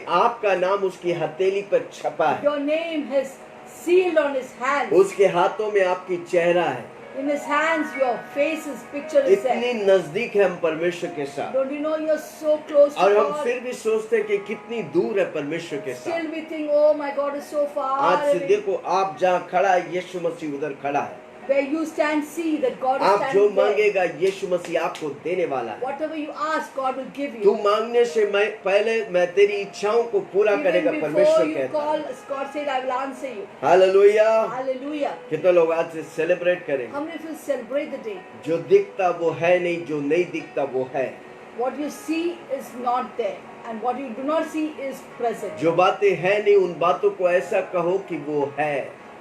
आपका नाम उसकी हथेली पर छपा है, Your name is sealed on his hands. उसके हाथों में आपकी चेहरा है। In his hands, your face's picture is इतनी there. नजदीक है हम परमेश्वर के साथ, Don't you know you're so close to और हम God? फिर भी सोचते हैं कि कितनी दूर है परमेश्वर के साथ। Still we think, oh my God is so far आज से away. देखो, आप जहाँ खड़ा है यीशु मसीह उधर खड़ा है। Where you stand, see that God is आप जो standing there. मांगेगा यीशु मसीह आपको देने वाला है। Whatever you ask, God will give तू you. मांगने से पहले मैं तेरी इच्छाओं को पूरा करेगा, Even before परमेश्वर you कहता call, है। God said, I will answer you. Hallelujah. Hallelujah. कितने लोग आज से सेलिब्रेट करेंगे? How many of you celebrate the day? जो दिखता वो है नहीं, जो नहीं दिखता वो है। What you see is not there, and what you do not see is present. जो बातें है नहीं उन बातों को ऐसा कहो कि वो है।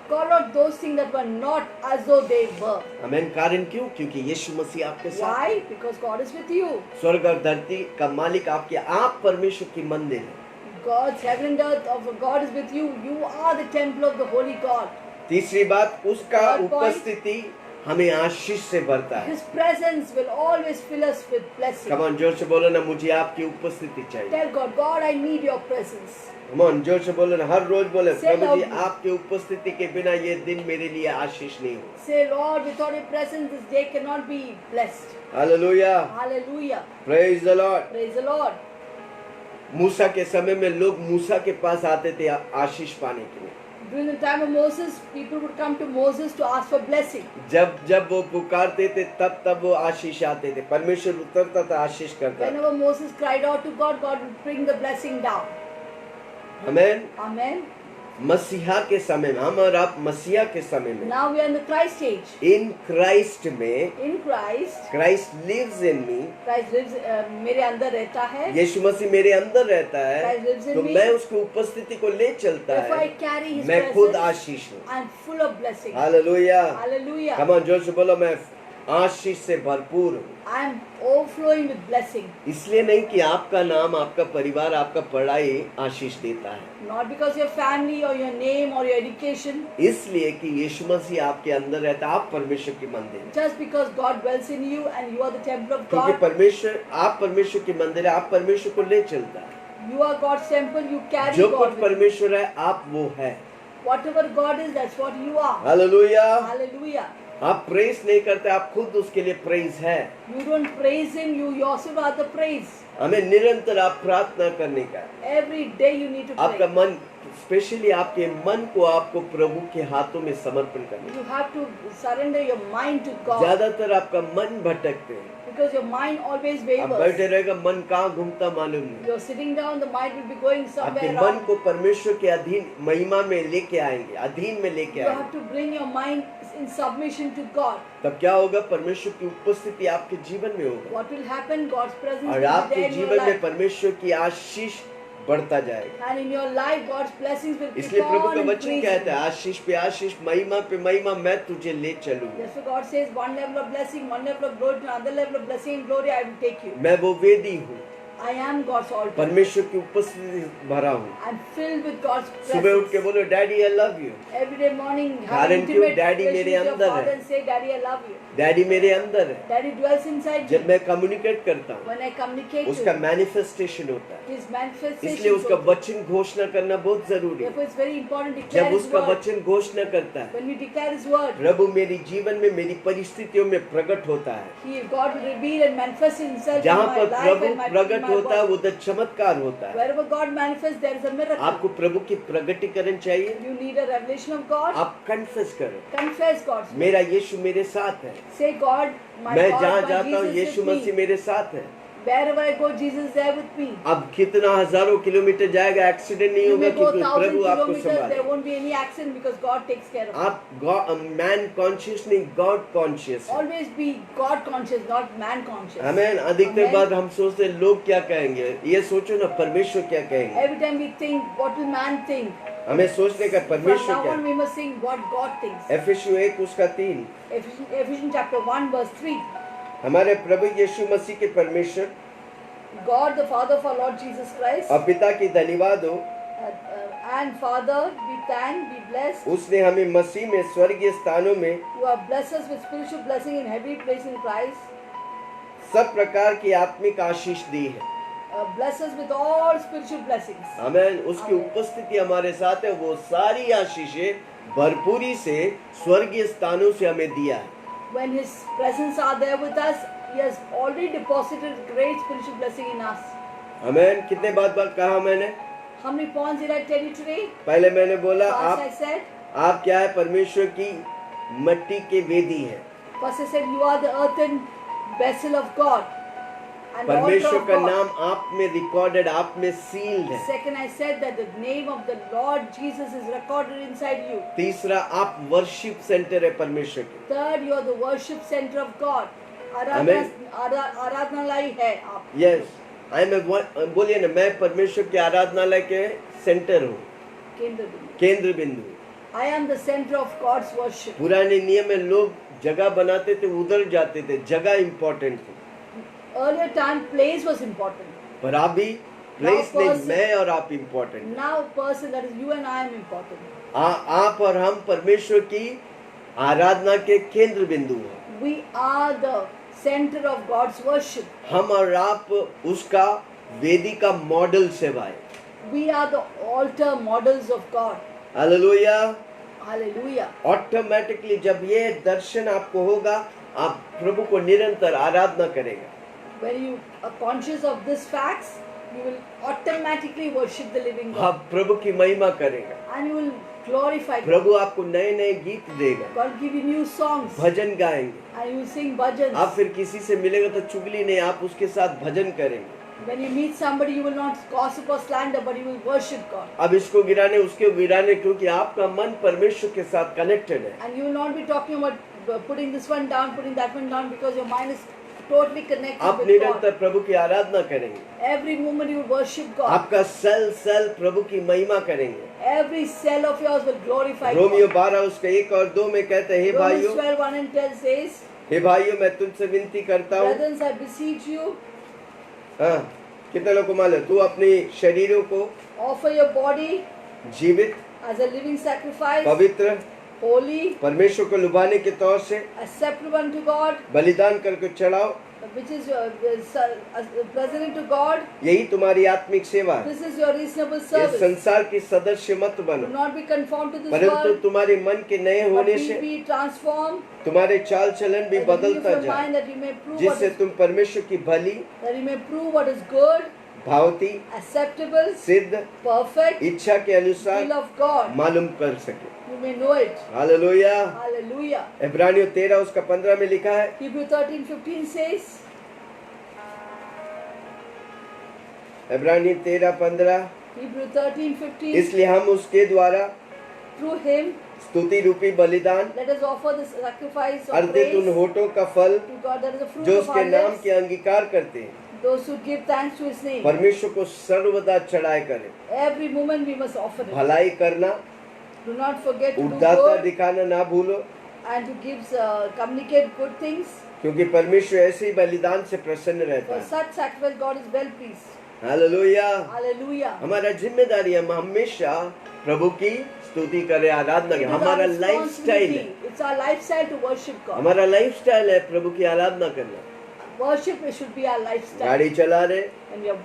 Call out those things that were not as though they were. आमीन। कारण क्यों? क्योंकि यीशु मसीह आपके साथ है। Why? Because God is with you. स्वर्ग और धरती का मालिक आप परमेश्वर की मंदिर है। God's heaven and earth of God is with you. You are the temple of the Holy God. तीसरी बात, उसका Third point. उपस्थिति हमें आशीष से भरता है। His presence will always fill us with blessing. Come on, जोर से बोलो ना, मुझे आपकी उपस्थिति चाहिए। Tell God, God, I need your presence. Come on, जोर से बोलो ना, हर रोज बोले, Say प्रभु जी loudly. आपकी उपस्थिति के बिना ये दिन मेरे लिए आशीष नहीं हो। Say, Lord, without your presence, this day cannot be blessed. Hallelujah, Hallelujah. Praise the Lord. Praise the Lord. मूसा के समय में लोग मूसा के पास आते थे आशीष पाने के लिए। During the time of Moses, people would come to Moses to ask for blessing. जब वो पुकारते थे तब वो आशीष आते थे, परमेश्वर उतरता था, आशीष करता था। Whenever Moses cried out to God, God would bring the blessing down. आमीन। Amen. मसीहा के समय में, हम और आप मसीहा के समय में, Now we are in the Christ age. In Christ में, In Christ, Christ lives in me, Christ lives, मेरे अंदर रहता है. यीशु मसीह मेरे अंदर रहता है, Christ lives in तो me. मैं उसकी उपस्थिति को ले चलता If I है, carry His मैं खुद presence, आशीष हूँ। I'm full of blessing. Hallelujah, Hallelujah. Come on, जोर से बोलो, मैं आशीष से भरपूर हूँ। I'm overflowing with blessing. इसलिए नहीं कि आपका नाम, आपका परिवार, आपका पढ़ाई आशीष देता है, Not because your family or your name or your education. इसलिए कि यीशु मसीह आपके अंदर रहता है, आप परमेश्वर की मंदिर हैं। Just because God dwells in you and you are the temple of क्योंकि God. परमेश्वर, आप परमेश्वर की मंदिर है, आप परमेश्वर को ले चलता है। You are God's temple. You carry जो God कुछ with you. परमेश्वर है, आप वो है। Whatever God is, that's what you are. Hallelujah. Hallelujah. आप प्रेज नहीं करते, आप खुद उसके लिए प्रेज है। You don't praise Him. You yourself are the praise. हमें निरंतर आप प्रार्थना करने का, Every day you need to आपका pray. मन, स्पेशली आपके मन को आपको प्रभु के हाथों में समर्पण करना। You have to surrender your mind to God. ज्यादातर आपका मन भटकते हैं, Because your mind always आप wavers. बैठे रहेगा, मन कहाँ घूमता मालूम नहीं। You're sitting down, the mind will be going आपके somewhere मन else. को परमेश्वर के अधीन, महिमा में लेके आएंगे, अधीन में लेके You have आएंगे। to bring your mind in submission to God. तब क्या होगा? परमेश्वर की उपस्थिति आपके जीवन में होगा What will happen? God's presence और will be आपके there in your जीवन में life. परमेश्वर की आशीष बढ़ता जाएगा। And in your life, God's blessings will keep इसलिए प्रभु on का वचन increasing. कहता है, आशीष पे आशीष, महिमा पे महिमा मैं तुझे ले चलूंगा। That's why God says, one level of blessing, one level of glory, to another level of blessing and glory, I will take you. मैं वो वेदी हूँ, I am God's altar. परमेश्वर की उपस्थिति से भरा हूँ। I'm filled with God's सुबह उठ के presence. बोलो, daddy I love you. Every day morning, have कारण क्यों? intimate डैडी मेरे relationship with your अंदर father है। and say, Daddy, I love you. Daddy मेरे अंदर है। Daddy dwells inside me. जब मैं कम्युनिकेट करता हूँ, When I communicate उसका to him, मैनिफेस्टेशन होता है। His manifestation. इसलिए उसका वचन घोषणा करना बहुत जरूरी है। Therefore, it's very important to declare जब His उसका word. वचन घोषणा करता है, When we declare His word, प्रभु मेरी जीवन में, मेरी परिस्थितियों में प्रकट होता है। God will reveal and manifest Himself in जहाँ my पर life प्रभु and my प्रकट होता है, body. उधर चमत्कार होता है। Wherever God manifests, there is a miracle. आपको प्रभु की प्रगटीकरण चाहिए, You need a revelation of God. आप कन्फेस करो, Confess God's word. मेरा यीशु मेरे साथ है। Say, God, my मैं God, जहाँ my जाता हूँ, Jesus Yeshu is with Masih me. मेरे साथ है। Wherever I go, Jesus is there with me. अब कितना हजारों किलोमीटर जाएगा, एक्सीडेंट नहीं You होगा may go क्योंकि 1,000 प्रभु आपको kilometers, there संभाले। won't be any accident because God takes care of it. आप मैन कॉन्शियस नहीं, गॉड कॉन्शियस है। Always be God conscious, not man conscious. हमें अधिकतर Amen. बार हम सोचते हैं लोग क्या कहेंगे, ये सोचो ना परमेश्वर क्या कहेंगे। Every time we think, what will man think? हमें सोचने का From परमेश्वर now क्या on, we must think what God thinks. एफेसियों 1 उसका 3। Ephesians chapter 1 verse 3. हमारे प्रभु यीशु मसीह के परमेश्वर God the Father of our Lord Jesus Christ और पिता की धन्यवाद हो, and Father, we thank, be blessed. उसने हमें मसीह में स्वर्गीय स्थानों में You have blessed us with spiritual blessing in heavenly place in Christ. सब प्रकार की आत्मिक आशीष दी है। Bless us with all spiritual blessings. हमें उसकी Amen. उपस्थिति हमारे साथ है, वो सारी आशीषें भरपूरी से स्वर्गीय स्थानों से हमें दिया है। When His presence are there with us, He has already deposited great spiritual blessing in us. हमें कितने बात कहा मैंने? How many points did I tell you today? पहले मैंने बोला First I said, आप क्या है? परमेश्वर की मट्टी के वेदी है। first I said you are the earthen vessel of God and the altar परमेश्वर of का God. नाम आप में रिकॉर्डेड, आप में सील्ड है। Second, I said that the name of the Lord Jesus is recorded inside you. तीसरा, आप वर्शिप सेंटर है परमेश्वर के। Third, you are the worship center of God. Amen. आराधनालय है आप. यस, आई एम बोलिए ना, मैं परमेश्वर के आराधनालय के सेंटर हूँ, केंद्र बिंदु. केंद्र बिंदु। I am the center of God's worship. पुराने नियम में लोग जगह बनाते थे, उधर जाते थे, जगह इम्पोर्टेंट थी। Earlier time, place was important. पर अभी प्लेस Now नहीं, person- मैं और आप important. Now, person, that is you and I am important. आप और हम परमेश्वर की आराधना के केंद्र बिंदु हैं। We are the center of God's worship. हम और आप उसका वेदी का मॉडल सेवाएं। We are the altar models of God. Hallelujah. Hallelujah. Automatically जब ये दर्शन आपको होगा, आप प्रभु को निरंतर आराधना करेगा। When you are conscious of these facts, you will automatically worship the living God. आप प्रभु की महिमा करेगा, And you will glorify God. प्रभु आपको नए नए गीत देगा, God will give you new songs. भजन गाएंगे। And you will sing bhajans. आप फिर किसी से मिलेगा तो चुगली नहीं, आप उसके साथ भजन करेंगे। When you meet somebody, you will not gossip or slander, but you will worship God. अब इसको गिराने उसके गिराने, क्योंकि आपका मन परमेश्वर के साथ कनेक्टेड है। And you will not be talking about putting this one down, putting that one down, because your mind is totally connected आप with निरंतर God. प्रभु की आराधना करेंगे। Every moment you will worship God. आपका सेल सेल प्रभु की महिमा करेंगे। Every cell of yours will glorify Romeo God. 12 उसके 1 और 2 में कहते हैं, हे Romans भाइयों, 12:1-10 says, हे भाइयों, मैं तुमसे विनती करता हूँ। Brethren, I beseech you, हाँ, कितने लोग को मालूम, तू अपनी शरीरों को offer your body जीवित, as a living sacrifice, पवित्र, holy, परमेश्वर को लुभाने के तौर से acceptable unto God, बलिदान करके चढ़ाओ। which is pleasant to God. यही तुम्हारी आत्मिक सेवा है। This is your reasonable इस service. संसार की सदस्य मत Do बनो, not be conformed to this परंतु world, तुम्हारे मन के नए but होने be से transformed तुम्हारे चाल चलन भी by the renewing of बदलता your जाए, mind, that you may prove what जिससे is, तुम परमेश्वर की भली, that you may prove what is good, भावती, acceptable, सिद्ध perfect इच्छा के will अनुसार of God. मालूम कर सके। You may know it. Hallelujah. Hallelujah. इब्रानियों 13 उसका 15 में लिखा है, Hebrew 13:15 says, इब्रानी 13:15, Hebrew 13:15, इसलिए हम उसके द्वारा through him स्तुति रूपी बलिदान let us offer the sacrifice of अर्पित उन praise होठों का फल to God, that is the fruit जो of उसके our नाम lips, के अंगीकार करते हैं, those who give thanks to his name. परमेश्वर को सर्वदा चढ़ाए करें। Every moment we must offer it. भलाई करना, Do not forget to do उदारता good दिखाना ना भूलो, and to give, communicate good things. क्योंकि परमेश्वर ऐसे ही बलिदान से प्रसन्न रहता For है। such sacrifice God is well pleased. Hallelujah. Hallelujah. हमारा जिम्मेदारी है, हम हमेशा प्रभु की स्तुति करें, आराधना It करें। is our हमारा लाइफस्टाइल है, responsibility. It's our lifestyle to worship God. हमारा लाइफस्टाइल है प्रभु की आराधना करना। Worship, it should be our lifestyle. गाड़ी चला रहे, When we are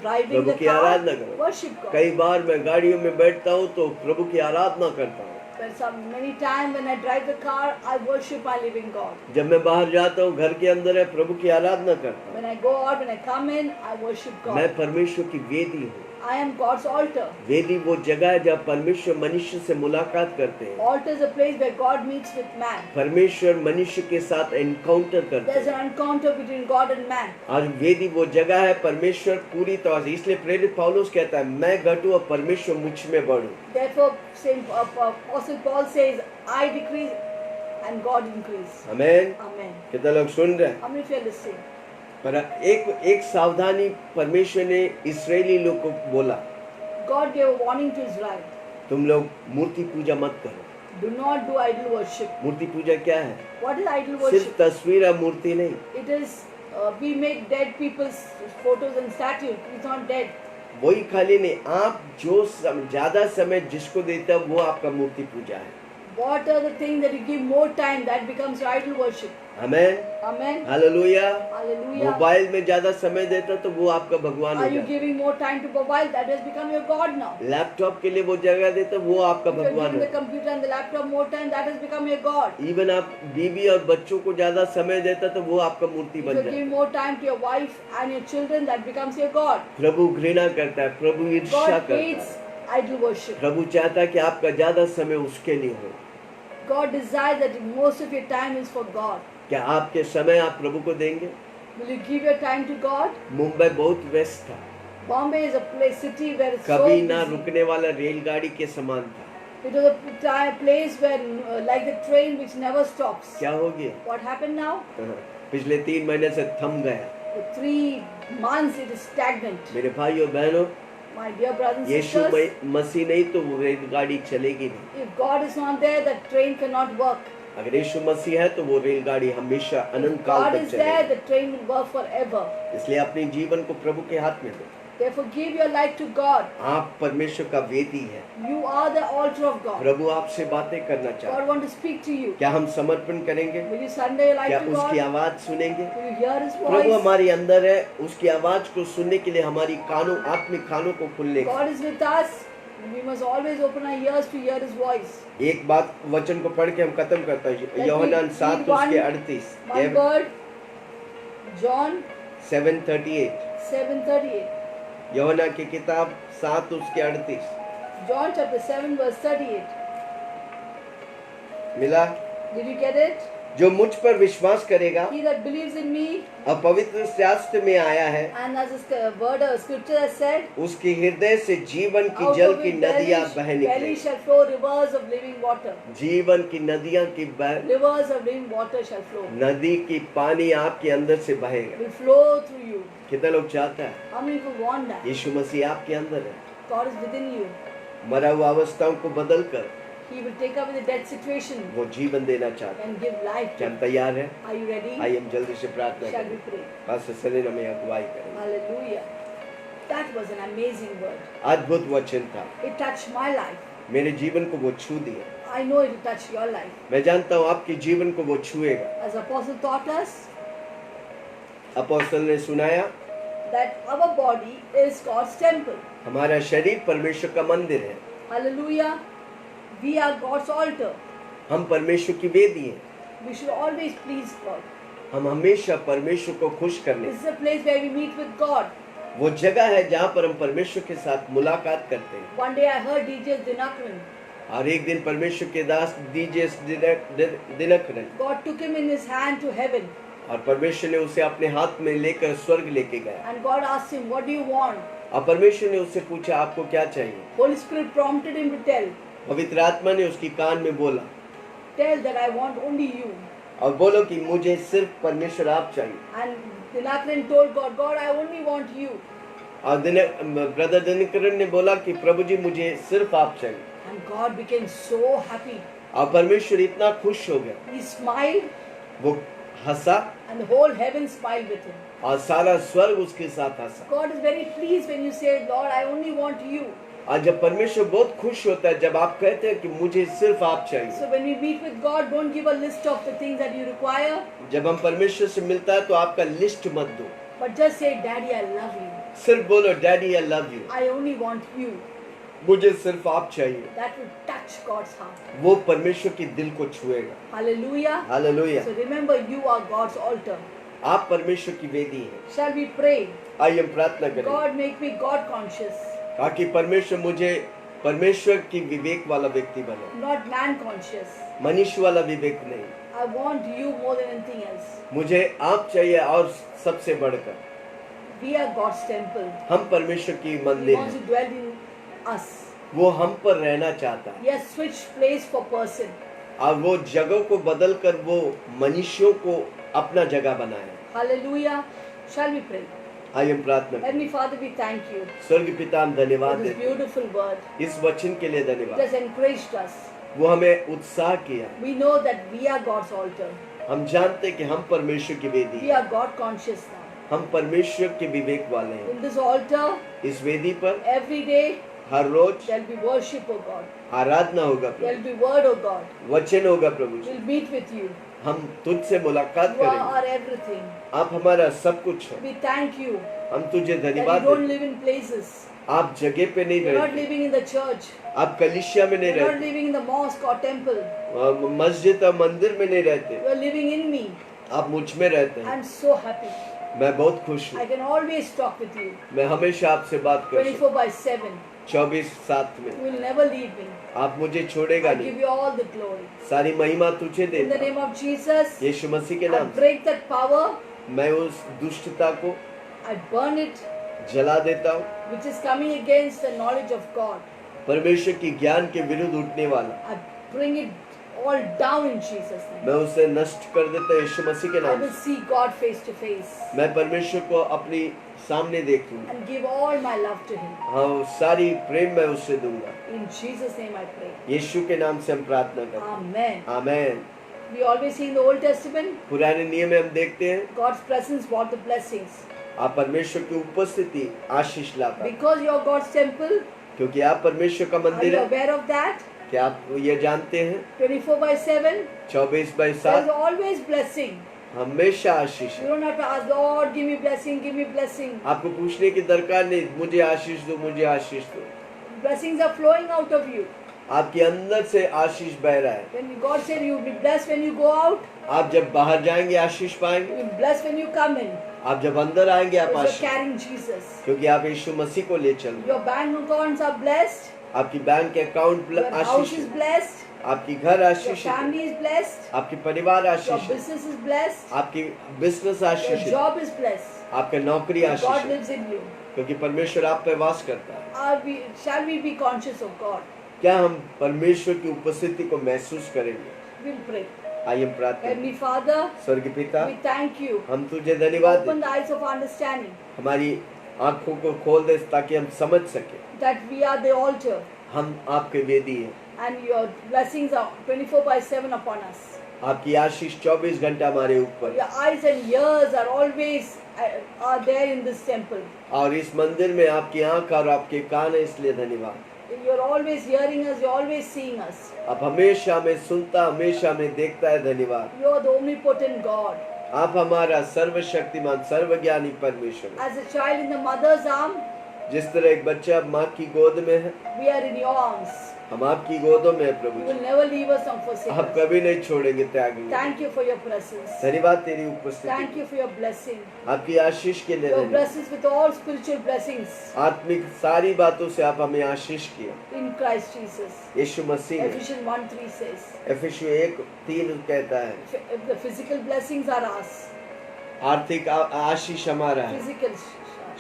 driving Prabhu the की आराधना car, करो। worship God. कई बार मैं गाड़ियों में बैठता हूँ तो प्रभु की आराधना करता हूँ। But many times when I drive the car, I worship my living God. जब मैं बाहर जाता हूँ, घर के अंदर है, प्रभु की आराधना करता हूँ। When I go out, when I come in, I worship मैं God. परमेश्वर की वेदी हूँ। I am God's altar. वेदी वो जगह है जहाँ परमेश्वर मनुष्य से मुलाकात करते हैं। Altar is a place where God meets with man. परमेश्वर मनुष्य के साथ एनकाउंटर करते There's हैं। an encounter between God and man. और वेदी वो जगह है परमेश्वर पूरी तौर से, इसलिए प्रेरित पौलुस कहता है, मैं घटूं और परमेश्वर मुझ में बढ़ूं। Therefore, Apostle Paul says, I decrease and God increase. Amen. Amen. कितने लोग सुन रहे हैं? How many of you are listening? पर एक सावधानी परमेश्वर ने इस्राएली लोग को बोला, God gave a warning to Israel. तुम लोग मूर्ति पूजा मत करो। Do not do idol worship. मूर्ति पूजा क्या है? What is idol सिर्फ worship? तस्वीर है, मूर्ति नहीं। It is, we make dead people's photos and statues. It's not dead. वही खाली नहीं, आप जो ज्यादा समय जिसको देते हो वो आपका मूर्ति पूजा है। What are the things that you give more time, that becomes your idol worship? Amen. Amen. Hallelujah. Hallelujah. Mobile में ज्यादा समय देता तो वो आपका भगवान हो Are you जाता। giving more time to mobile? That has become your God now. Laptop के लिए वो जगह देता वो आपका If you're भगवान giving the हो। computer and the laptop more time, that has become your God. Even आप बीवी और बच्चों को ज्यादा समय देता तो वो आपका मूर्ति If बन you're जाता। giving more time to your wife and your children, that becomes your God. प्रभु घृणा करता है, प्रभु ईर्ष्या God करता hates है। idol worship. प्रभु चाहता है कि आपका ज्यादा समय उसके लिए हो। God desires that most of your time is for God. क्या आपके समय आप प्रभु को देंगे? Will you give your time to God? Mumbai बहुत व्यस्त था, Bombay is a place, city where it's so कभी ना busy. रुकने वाला रेलगाड़ी के समान था। It was a place where, like the train which never stops. क्या हो गया? What happened now? पिछले 3 महीने से थम गया। For 3 months it is stagnant. मेरे भाइयों बहनों, My dear brothers and Yeshu sisters, मसीह नहीं तो वो रेलगाड़ी चलेगी नहीं। if God is not there, the train cannot work. अगर यीशु मसीह है तो वो रेलगाड़ी हमेशा अनंत If काल God तक is there, चलेगी। the train will work forever. इसलिए अपने जीवन को प्रभु के हाथ में दो। Therefore, give your life to God. आप परमेश्वर का वेदी है। You are the altar of God. प्रभु आपसे बातें करना चाहते God हैं। wants to speak to you. क्या हम समर्पण करेंगे? Will you surrender your क्या life to उसकी God? आवाज सुनेंगे? Will you hear His Prabhu voice? हमारे अंदर है, उसकी आवाज को सुनने के लिए हमारी कानों, आत्मिक कानों को खुलने। God is with us. We must always open our ears to hear His voice. एक बात वचन को पढ़ के हम खत्म करते हैं। यूहन्ना 7 उसके 38। One word. John 7:38। 7:38. यूहन्ना की किताब 7 उसके 38। John chapter 7 verse 38. मिला? Did you get it? जो मुझ पर विश्वास करेगा he that believes in me, और पवित्र शास्त्र में आया है, and as the word of scripture has said, उसके हृदय से जीवन की out जल of की his नदियां बह belly निकलेंगी। shall flow rivers of living water. जीवन की नदियां की Rivers of living water shall flow. नदी की पानी आपके अंदर से बहेगा। Will flow through you. कितने लोग चाहता है? How many people want that? यीशु मसीह आपके अंदर है। God is within you. मरा हुआ अवस्थाओं को बदलकर He will take away the dead situation वो जीवन देना चाहता है। and give life. क्या हम तैयार हैं? Are you ready? आइए हम जल्दी से प्रार्थना Shall we करें। pray? पास्टर सलीना में अगुवाई करें। Hallelujah. That was an amazing word. अद्भुत वचन था। It touched my life. मेरे जीवन को वो छू दिया। I know it will touch your life. मैं जानता हूँ आपके जीवन को वो छुएगा। As Apostle taught us अपोस्तल ने सुनाया, that our body is God's temple. हमारा शरीर परमेश्वर का मंदिर है। Hallelujah. We are God's altar. हम परमेश्वर की वेदी हैं। We should always please God. हम हमेशा परमेश्वर को खुश करने, This is a place where we meet with God. वो जगह है जहाँ पर हम परमेश्वर के साथ मुलाकात करते हैं। One day I heard DJ Dinakaran. और एक दिन परमेश्वर के दास DJ Dinakaran, God took him in his hand to heaven. और परमेश्वर ने उसे अपने हाथ में लेकर स्वर्ग लेके गया। And God asked him, what do you want? और परमेश्वर ने उससे पूछा, आपको क्या चाहिए? Holy Spirit prompted him to tell. पवित्र आत्मा ने उसकी कान में बोला, Tell that I want only you. और बोलो कि मुझे सिर्फ परमेश्वर आप चाहिए। And Dinakaran told God, God, I only want you. और ब्रदर दिनकरन ने बोला कि प्रभु जी मुझे सिर्फ आप चाहिए। And God became so happy. और परमेश्वर इतना खुश हो गया, He smiled वो हंसा and the whole heaven smiled with him. और सारा स्वर्ग उसके साथ हंसा। God is very pleased when you say, Lord, I only want you. और जब परमेश्वर बहुत खुश होता है जब आप कहते हैं कि मुझे सिर्फ आप चाहिए। So when we meet with God, don't give a list of the things that you require, जब हम परमेश्वर से मिलता है तो आपका लिस्ट मत दो, but just say, Daddy, I love you. सिर्फ बोलो daddy I love you, I only want you. मुझे सिर्फ आप चाहिए। That will touch God's heart. वो परमेश्वर के दिल को छुएगा। Hallelujah. Hallelujah. So remember, you are God's altar. आप परमेश्वर की वेदी हैं। Shall we pray? आइए हम प्रार्थना करें, God, make me God conscious, ताकि परमेश्वर मुझे परमेश्वर की विवेक वाला व्यक्ति बने, not man conscious. मनुष्य वाला विवेक नहीं। I want you more than anything else. मुझे आप चाहिए और सबसे बढ़कर। We are God's temple. हम परमेश्वर की He मंदिर wants हैं। to dwell in us. वो हम पर रहना चाहता है He has switched place for person. और वो जगह को बदलकर वो मनुष्यों को अपना जगह बनाया। Hallelujah. Shall we pray? आइए हम प्रार्थना करें। Heavenly Father, we thank you स्वर्ग पिता हम for धन्यवाद this देते हैं beautiful word. इस वचन के लिए It धन्यवाद। has encouraged us. वो हमें उत्साह किया। We know that we are God's altar. हम जानते हैं कि हम परमेश्वर की वेदी We हैं। are God conscious now. हम परमेश्वर के विवेक वाले हैं। In this altar, इस वेदी पर every day, her rose there will be worship, O God. आराधना होगा There will Prabhu, be word, O God. वचन होगा प्रभु जी। We'll meet with you. हम तुझसे मुलाकात You are करेंगे। our everything. आप हमारा सब कुछ हो। We thank you हम तुझे that धन्यवाद you don't देते हैं। live in places. आप जगह पे नहीं You're not रहते, living in the church. आप कलीसिया में नहीं You're not रहते, living in the mosque or temple. मस्जिद और मंदिर में नहीं रहते, You're living in me. आप मुझ में रहते हैं। I'm so happy. मैं बहुत खुश I हूँ। can always talk with you. मैं हमेशा आपसे बात कर सकता 24/7. हूँ 24/7 में। You will never leave me. आप मुझे छोड़ेगा I नहीं। give you all the glory. सारी महिमा तुझे In the देता name हूँ। of Jesus, यीशु मसीह के I नाम से break that power. मैं उस दुष्टता को I burn it, जला देता हूँ। which is coming against the knowledge of God. परमेश्वर की ज्ञान के विरुद्ध उठने वाला I bring it all down in Jesus' name. मैं उसे नष्ट कर देता हूँ यीशु मसीह के I नाम will से। see God face to face मैं परमेश्वर को अपनी सामने देखूंगा। and give all my love to Him. हाँ, सारी प्रेम मैं उससे दूंगा। In Jesus' name I pray. यीशु के नाम से हम प्रार्थना करते हैं। Amen. Amen. We always see in the Old Testament, पुराने नियम में हम देखते हैं God's presence brought the blessings. आप परमेश्वर की उपस्थिति आशीष लाता है, Because you are God's temple, क्योंकि आप परमेश्वर का are मंदिर you है। aware of that? क्या आप ये जानते हैं? 24/7, 24/7 there is always blessing. हमेशा आशीष You है। don't have to ask, Lord, give me blessing, give me blessing. आपको पूछने की दरकार नहीं, मुझे आशीष दो, मुझे आशीष दो। Blessings are flowing out of you. आपके अंदर से आशीष बह रहा है। When God said you will be blessed when you go out, आप जब बाहर जाएंगे आशीष you पाएंगे, will be blessed when you come in. आप जब अंदर आएंगे आप Because you're Ashish, carrying Jesus. क्योंकि आप यीशु मसीह को ले चल रहे Your bank accounts are blessed. हैं। आपकी bank account Your house Ashish is है, blessed. आपकी घर Your आशीषित है, family is blessed. आपकी परिवार Your आशीषित है, business is blessed. आपकी बिजनेस Your आशीषित है, job is blessed. आपका नौकरी God आशीषित है, lives in you. क्योंकि परमेश्वर आप पे वास करता है। Shall we be conscious of God? क्या हम परमेश्वर की उपस्थिति को महसूस करेंगे? We'll pray. आइए हम प्रार्थना Heavenly करें। Father, स्वर्गीय पिता, we thank you. हम तुझे धन्यवाद Open देते, the eyes of understanding हमारी आंखों को खोल दे ताकि हम समझ सके that we are the altar हम आपके वेदी हैं, and your blessings are 24/7 upon us. आपकी आशीष 24 घंटा हमारे ऊपर, Your eyes and ears are always are there in this temple. और इस मंदिर में आपकी आंख और आपके कान है, इसलिए धन्यवाद। You're always hearing us, you're always seeing us. आप हमेशा हमें सुनता, हमेशा हमें देखता है, धन्यवाद। You're the omnipotent God. आप हमारा सर्वशक्तिमान सर्वज्ञानी परमेश्वर हैं। As a child in the mother's arm, जिस तरह एक बच्चा माँ की गोद में है, we are in your arms. हम आपकी गोदों में है प्रभु You ji. will never leave us nor forsake आप us. कभी नहीं छोड़ेंगे, त्यागेंगे। Thank you for your presence. धन्यवाद तेरी Thank उपस्थिति, you for your blessing. आपकी आशीष के लिए Your धन्यवाद। blessings with all spiritual blessings आत्मिक सारी बातों से आप हमें आशीष किया in Christ Jesus. यीशु मसीह में। Ephesians 1:3 says, एफिसियों 1:3 कहता है, if the physical blessings are ours, आर्थिक आशीष हमारा है, physical,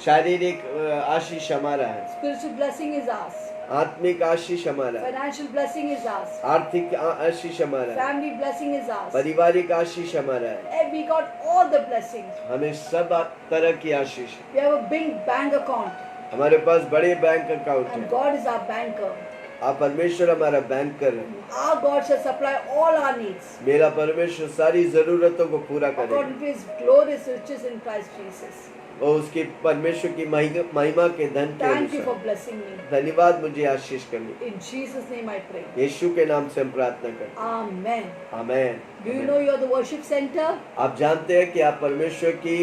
शारीरिक आशीष हमारा है, spiritual blessing is ours, आत्मिक आशीष हमारा है, financial blessing is ours, आर्थिक आशीष हमारा है, family blessing is ours. पारिवारिक आशीष हमारा है। And we got all the blessings. हमें सब तरह की आशीष है। We have a big bank account, हमारे पास बड़े बैंक अकाउंट and है। God is our banker. आप परमेश्वर हमारा बैंकर है। Our God shall supply all our needs मेरा परमेश्वर सारी जरूरतों को पूरा करेगा। according to His glorious riches in Christ Jesus. वो उसकी परमेश्वर की महिमा के धन के Thank you for अनुसार। blessing me. धन्यवाद मुझे आशीष करने। In Jesus' name I pray. यीशु के नाम से हम प्रार्थना करते Amen. हैं। आमेन। Do you know you are the worship center? आप जानते हैं कि आप परमेश्वर की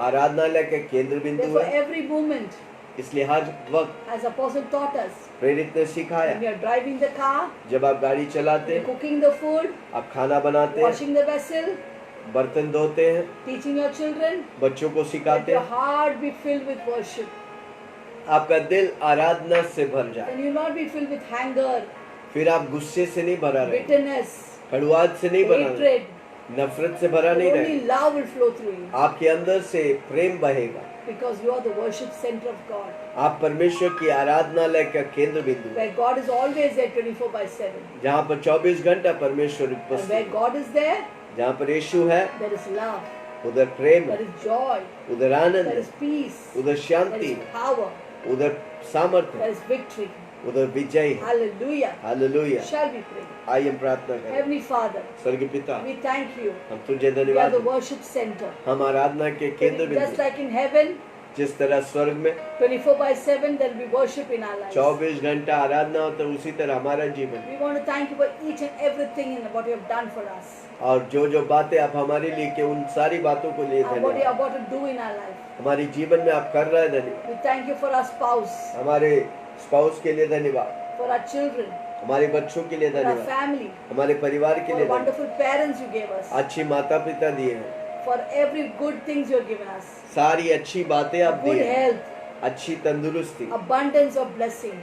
आराधनालय के केंद्र बिंदु Therefore, है, every moment, इसलिए हर वक्त as Apostle taught us, प्रेरित ने when सिखाया, we are driving the car, जब आप गाड़ी चलाते हैं, cooking the food, आप खाना बनाते हैं, washing the vessel, बर्तन धोते हैं, teaching your children, बच्चों को let सिखाते your हैं, heart be filled with worship. आपका दिल आराधना से भर जाए, And you will not be filled with anger, फिर आप गुस्से से नहीं भरा रहे, bitterness, कड़ुआहट से नहीं भरा रहे, hatred. नफरत से भरा नहीं रहे। Only love will flow through you आपके अंदर से प्रेम बहेगा। because you are the worship center of God, आप परमेश्वर की आराधनालय का केंद्र बिंदु है, where God is always there 24/7. जहाँ पर 24 घंटा परमेश्वर And उपस्थित where है। God is there, जहाँ पर यीशु है, there is love, उधर प्रेम there है, is joy, उधर आनंद there है, is peace, उधर there शांति is है, power, उधर सामर्थ्य there है, is victory. उधर विजय है। Hallelujah. Hallelujah. Shall we pray? आइए हम प्रार्थना करें। Heavenly Father, स्वर्गीय पिता, we thank you. हम तुझे We are धन्यवाद the देते हैं। worship center. हम आराधना के केंद्र Just बिंदु, like in heaven, जिस तरह स्वर्ग में 24/7 there will be worship in our lives. 24 घंटा आराधना होता है, उसी तरह हमारा जीवन। We want to thank you for each and everything in what you have done for us और जो जो बातें आप हमारे लिए के उन सारी बातों को लिए and what you are धन्यवाद। about to do in our life. हमारे जीवन में आप कर रहे हैं, धन्यवाद। We thank you for our spouse, हमारे स्पाउस के लिए धन्यवाद, for our children, हमारे बच्चों के लिए for our धन्यवाद, family, हमारे परिवार के for लिए the धन्यवाद, wonderful parents you gave us, अच्छी माता पिता दिए हैं, for every good things you have given us, सारी अच्छी बातें आप good दिए हैं, health, अच्छी तंदुरुस्ती abundance of blessing.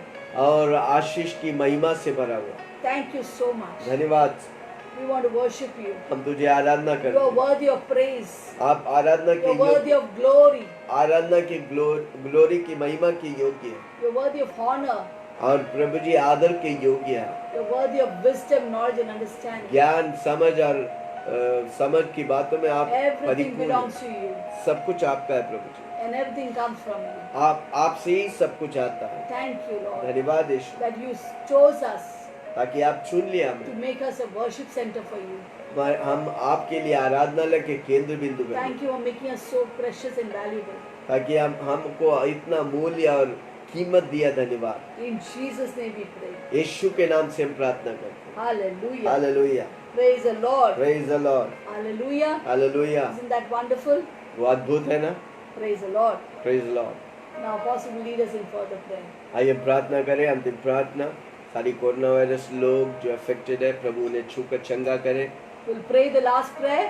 और आशीष की महिमा से भरा हुआ। Thank you so much. धन्यवाद। We want to worship you. हम तुझे आराधना You are करते हैं। worthy of praise. आप आराधना You के are worthy योग्य, of glory. आराधना के ग्लोरी की महिमा की योग्य है, You are worthy of honor. और प्रभु जी आदर के योग्य है। You are worthy of wisdom, knowledge, and understanding. ज्ञान समझ और समझ की बातों में आप Everything परिपूर्ण belongs हैं। to you, सब कुछ आपका है प्रभु जी। and everything comes from you. आपसे ही सब कुछ आता है। Thank you, Lord, धन्यवाद यीशु, that you chose us ताकि आप चुन लिया to हमें। make us a worship center for you. हम आपके लिए आराधनालय के केंद्र बिंदु बने, Thank you for making us so precious and valuable. ताकि हम हमको इतना मूल्य और कीमत दिया। धन्यवाद। In Jesus' name we pray. यीशु के नाम से हम प्रार्थना करते हैं। Hallelujah. Hallelujah. Praise the Lord. Praise the Lord. Hallelujah. Hallelujah. Isn't that wonderful? वो अद्भुत है ना। Praise the Lord. Praise the Lord. Now, Apostle will lead us in further prayer. आइए प्रार्थना करें, अंतिम प्रार्थना। सारी कोरोना वायरस लोग जो अफेक्टेड है, प्रभु उन्हें छूकर चंगा करे। We'll pray the last prayer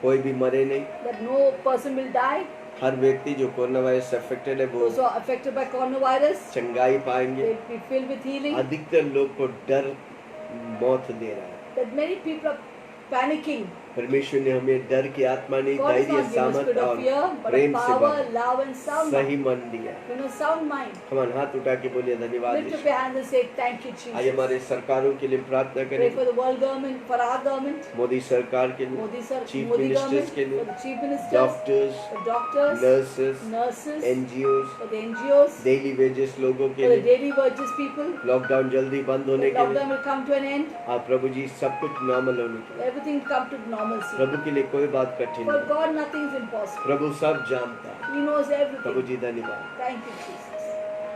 कोई भी मरे नहीं। that no person will die. हर व्यक्ति जो कोरोना वायरस से अफेक्टेड है वो Those who are affected by coronavirus, चंगाई पाएंगे। they'll be filled with healing. अधिकतर लोग को डर मौत दे रहा है। that many people are panicking. परमेश्वर ने हमें डर की आत्मा नहीं, God has धैर्य, not given us सामर्थ spirit of और fear, but प्रेम of से power, भरा love, and sound सही mind. मन दिया। Sound mind. हम हाथ उठा के बोलिए धन्यवाद Lift up Yeshu. your hands and say thank you, आज Jesus. हमारे सरकारों के लिए प्रार्थना Pray करें, for the world government, for our government, Modi सरकार के लिए, Modi sir, chief Modi ministers government, के for लिए, the chief ministers, doctors, for doctors, nurses, nurses, NGOs, for the NGOs, daily wages लोगों के for the लिए, daily wages people. Lockdown जल्दी बंद The होने के लिए, lockdown will come to an end. आप प्रभु जी सब कुछ नॉर्मल होने के लिए, Everything come to normalcy. प्रभु के लिए कोई बात कठिन For नहीं, God, nothing is impossible. प्रभु सब जानता है। He knows Prabhu everything. जी धन्यवाद। Thank you, Jesus.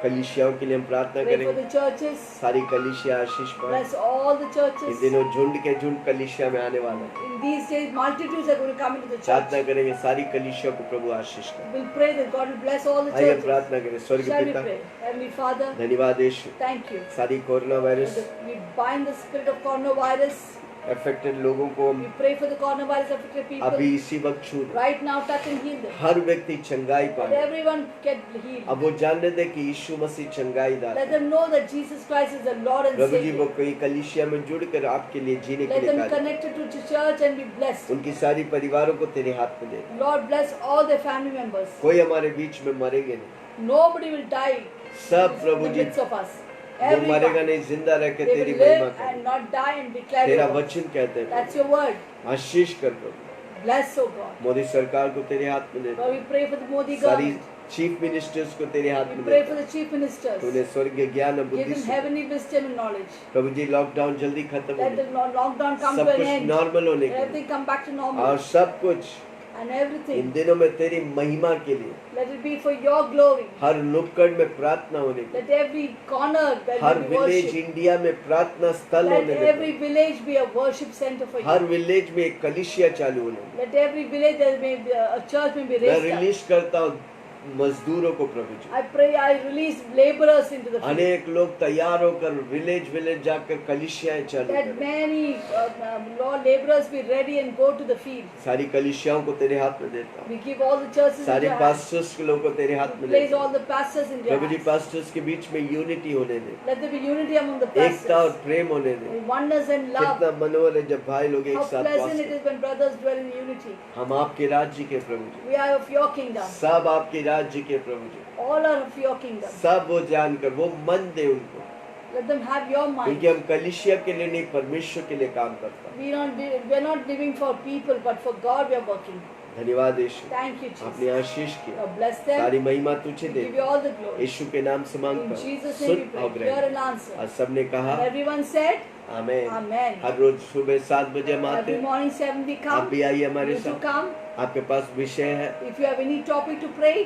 कलीसियाओं के लिए हम प्रार्थना Pray for करेंगे, the churches. सारी कलीसिया आशीष पाए। Bless all the in churches. दिनों झुंड के झुंड कलीसिया में आने वाला है। In these days, multitudes are going to come into the प्रार्थना church. करेंगे सारी कलीसिया को प्रभु आशीष करे। We'll pray that God will bless all the आइए churches. प्रार्थना करें। स्वर्ग Shall we पिता pray? Heavenly Father, धन्यवाद यीशु, thank you. सारी corona virus We bind the spirit of coronavirus. Affected लोगों को We pray for the coronavirus affected people. अभी इसी वक्त छू दे। Right now, touch and heal them. हर व्यक्ति चंगाई Let पाए। everyone get healed. अब वो जानने दे कि यीशु मसीह चंगाई दाता Let है। them know that Jesus Christ is the Lord and प्रभु जी वो Savior. कई कलीसिया में जुड़कर आपके लिए जीने के Let लिए them be कार्य, connected to the church and be blessed. उनकी सारी परिवारों को तेरे हाथ में दे। Lord, bless all their family members. कोई हमारे बीच में मरेंगे नहीं, Nobody will die सब in Prabhu the ji midst of us. वो मरेगा Everyone. नहीं, जिंदा रह के They तेरी will महिमा live कर। and not die and declare तेरा your word. वचन कहते हैं That's your word. आशीष कर प्रभु। Bless, oh God. मोदी सरकार को तेरे हाथ में दे। Lord, we pray for the Modi सारी government. चीफ मिनिस्टर्स को तेरे हाथ We में pray they. for the chief ministers. तूने स्वर्गीय ज्ञान और Give बुद्धि them से heavenly wisdom and knowledge. प्रभु जी लॉकडाउन जल्दी खत्म Let हो, the lockdown come सब to an कुछ end. नॉर्मल होने Let के लिए, everything come back to और normal. सब कुछ And इन everything. दिनों में तेरी महिमा के लिए Let it be for your glory. हर नुक्कड़ में प्रार्थना होने के Let लिए, every corner where her we village worship. India में प्रार्थना स्थल Let होने every लगे, village be a worship center for her you. Village में एक कलीसिया चालू होने लगे। Let every village there may be a church may be मैं raised up. रिलीज करता हूँ मजदूरों को प्रभु जी, I pray I release laborers into the field. अनेक लोग तैयार होकर विलेज विलेज जाकर कलीसियाएं चालू That करें। many Lord laborers be ready and go to the field. सारी कलीसियाओं को तेरे हाथ में देता हूँ, We give all the churches into सारे your hands. पास्टर्स के लोगों को तेरे हाथ में Place देता हूँ। all the pastors in their प्रभु जी hands. पास्टर्स के बीच में यूनिटी होने दे, Let there be unity among the एकता और pastors. प्रेम होने दे। Oneness and love. कितना मनोहर है जब भाई लोग एक How साथ वास pleasant it करते। is when brothers dwell in unity. हम आपके राज्य के प्रभु जी, We are of your kingdom. सब आपके राज्य के प्रभु जी, All are of your kingdom. सब वो जानकर वो मन दे उनको, Let them have your mind. क्योंकि हम कलीसिया के लिए नहीं परमेश्वर के लिए काम करता है। We are not living for people, but for God we are working. धन्यवाद यीशु, Thank you, आपने Jesus. आशीष किया, God bless them. सारी महिमा तुझे We they, give you all the glory. यीशु के नाम से मांगता In हूँ, Jesus' name we soon pray. और Hear ग्रहण। and answer. और सबने कहा And everyone said, amen. Amen. हर रोज सुबह 7 बजे हम आते Every हैं, morning 7 we आप come. भी आइए हमारे You to साथ। come. आपके पास विषय है, If you have any topic to pray,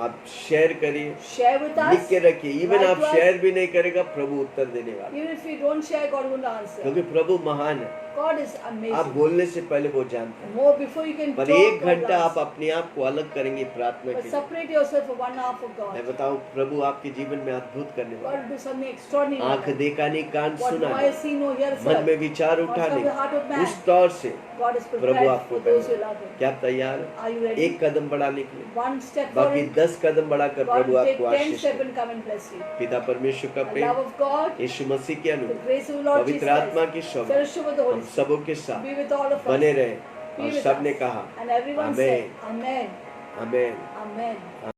आप शेयर करिए, share with लिख us. के रखिए। इवन Write आप to us. शेयर भी नहीं करेगा, प्रभु उत्तर देने वाला है, Even if you don't share, God will answer. क्योंकि प्रभु महान है। God is आप amazing. बोलने से पहले वो जानते हैं, More before you can पर talk, 1 God घंटा will आप answer. अपने आप को अलग करेंगे प्रार्थना But के लिए। separate yourself for 1 hour for मैं God. बताऊं, प्रभु आपके जीवन में अद्भुत करने God वाला will do something extraordinary. है। in आंख your life. देखा नहीं, कान What सुना no नहीं, eye see, no ear मन में heard. विचार Not उठा from the heart of नहीं, man. उस तौर से God is प्रभु prepared आपको for those who करेगा। love Him. क्या आप तैयार हैं? Are you ready? 1 कदम बढ़ाने के लिए, One step for बाकी it. 10 कदम बढ़ाकर God प्रभु will take आपको 10 आशीष steps they. and come and bless you. पिता परमेश्वर का The Prem, love of God, यीशु मसीह के the अनुग्रह, grace of the Lord Jesus पवित्र आत्मा Christ, की शोभा fellowship with the हम Holy Spirit, सबों के साथ be with all of us. बने रहे। Be और with सबने us. कहा And everyone Amen. said, Amen. Amen. Amen.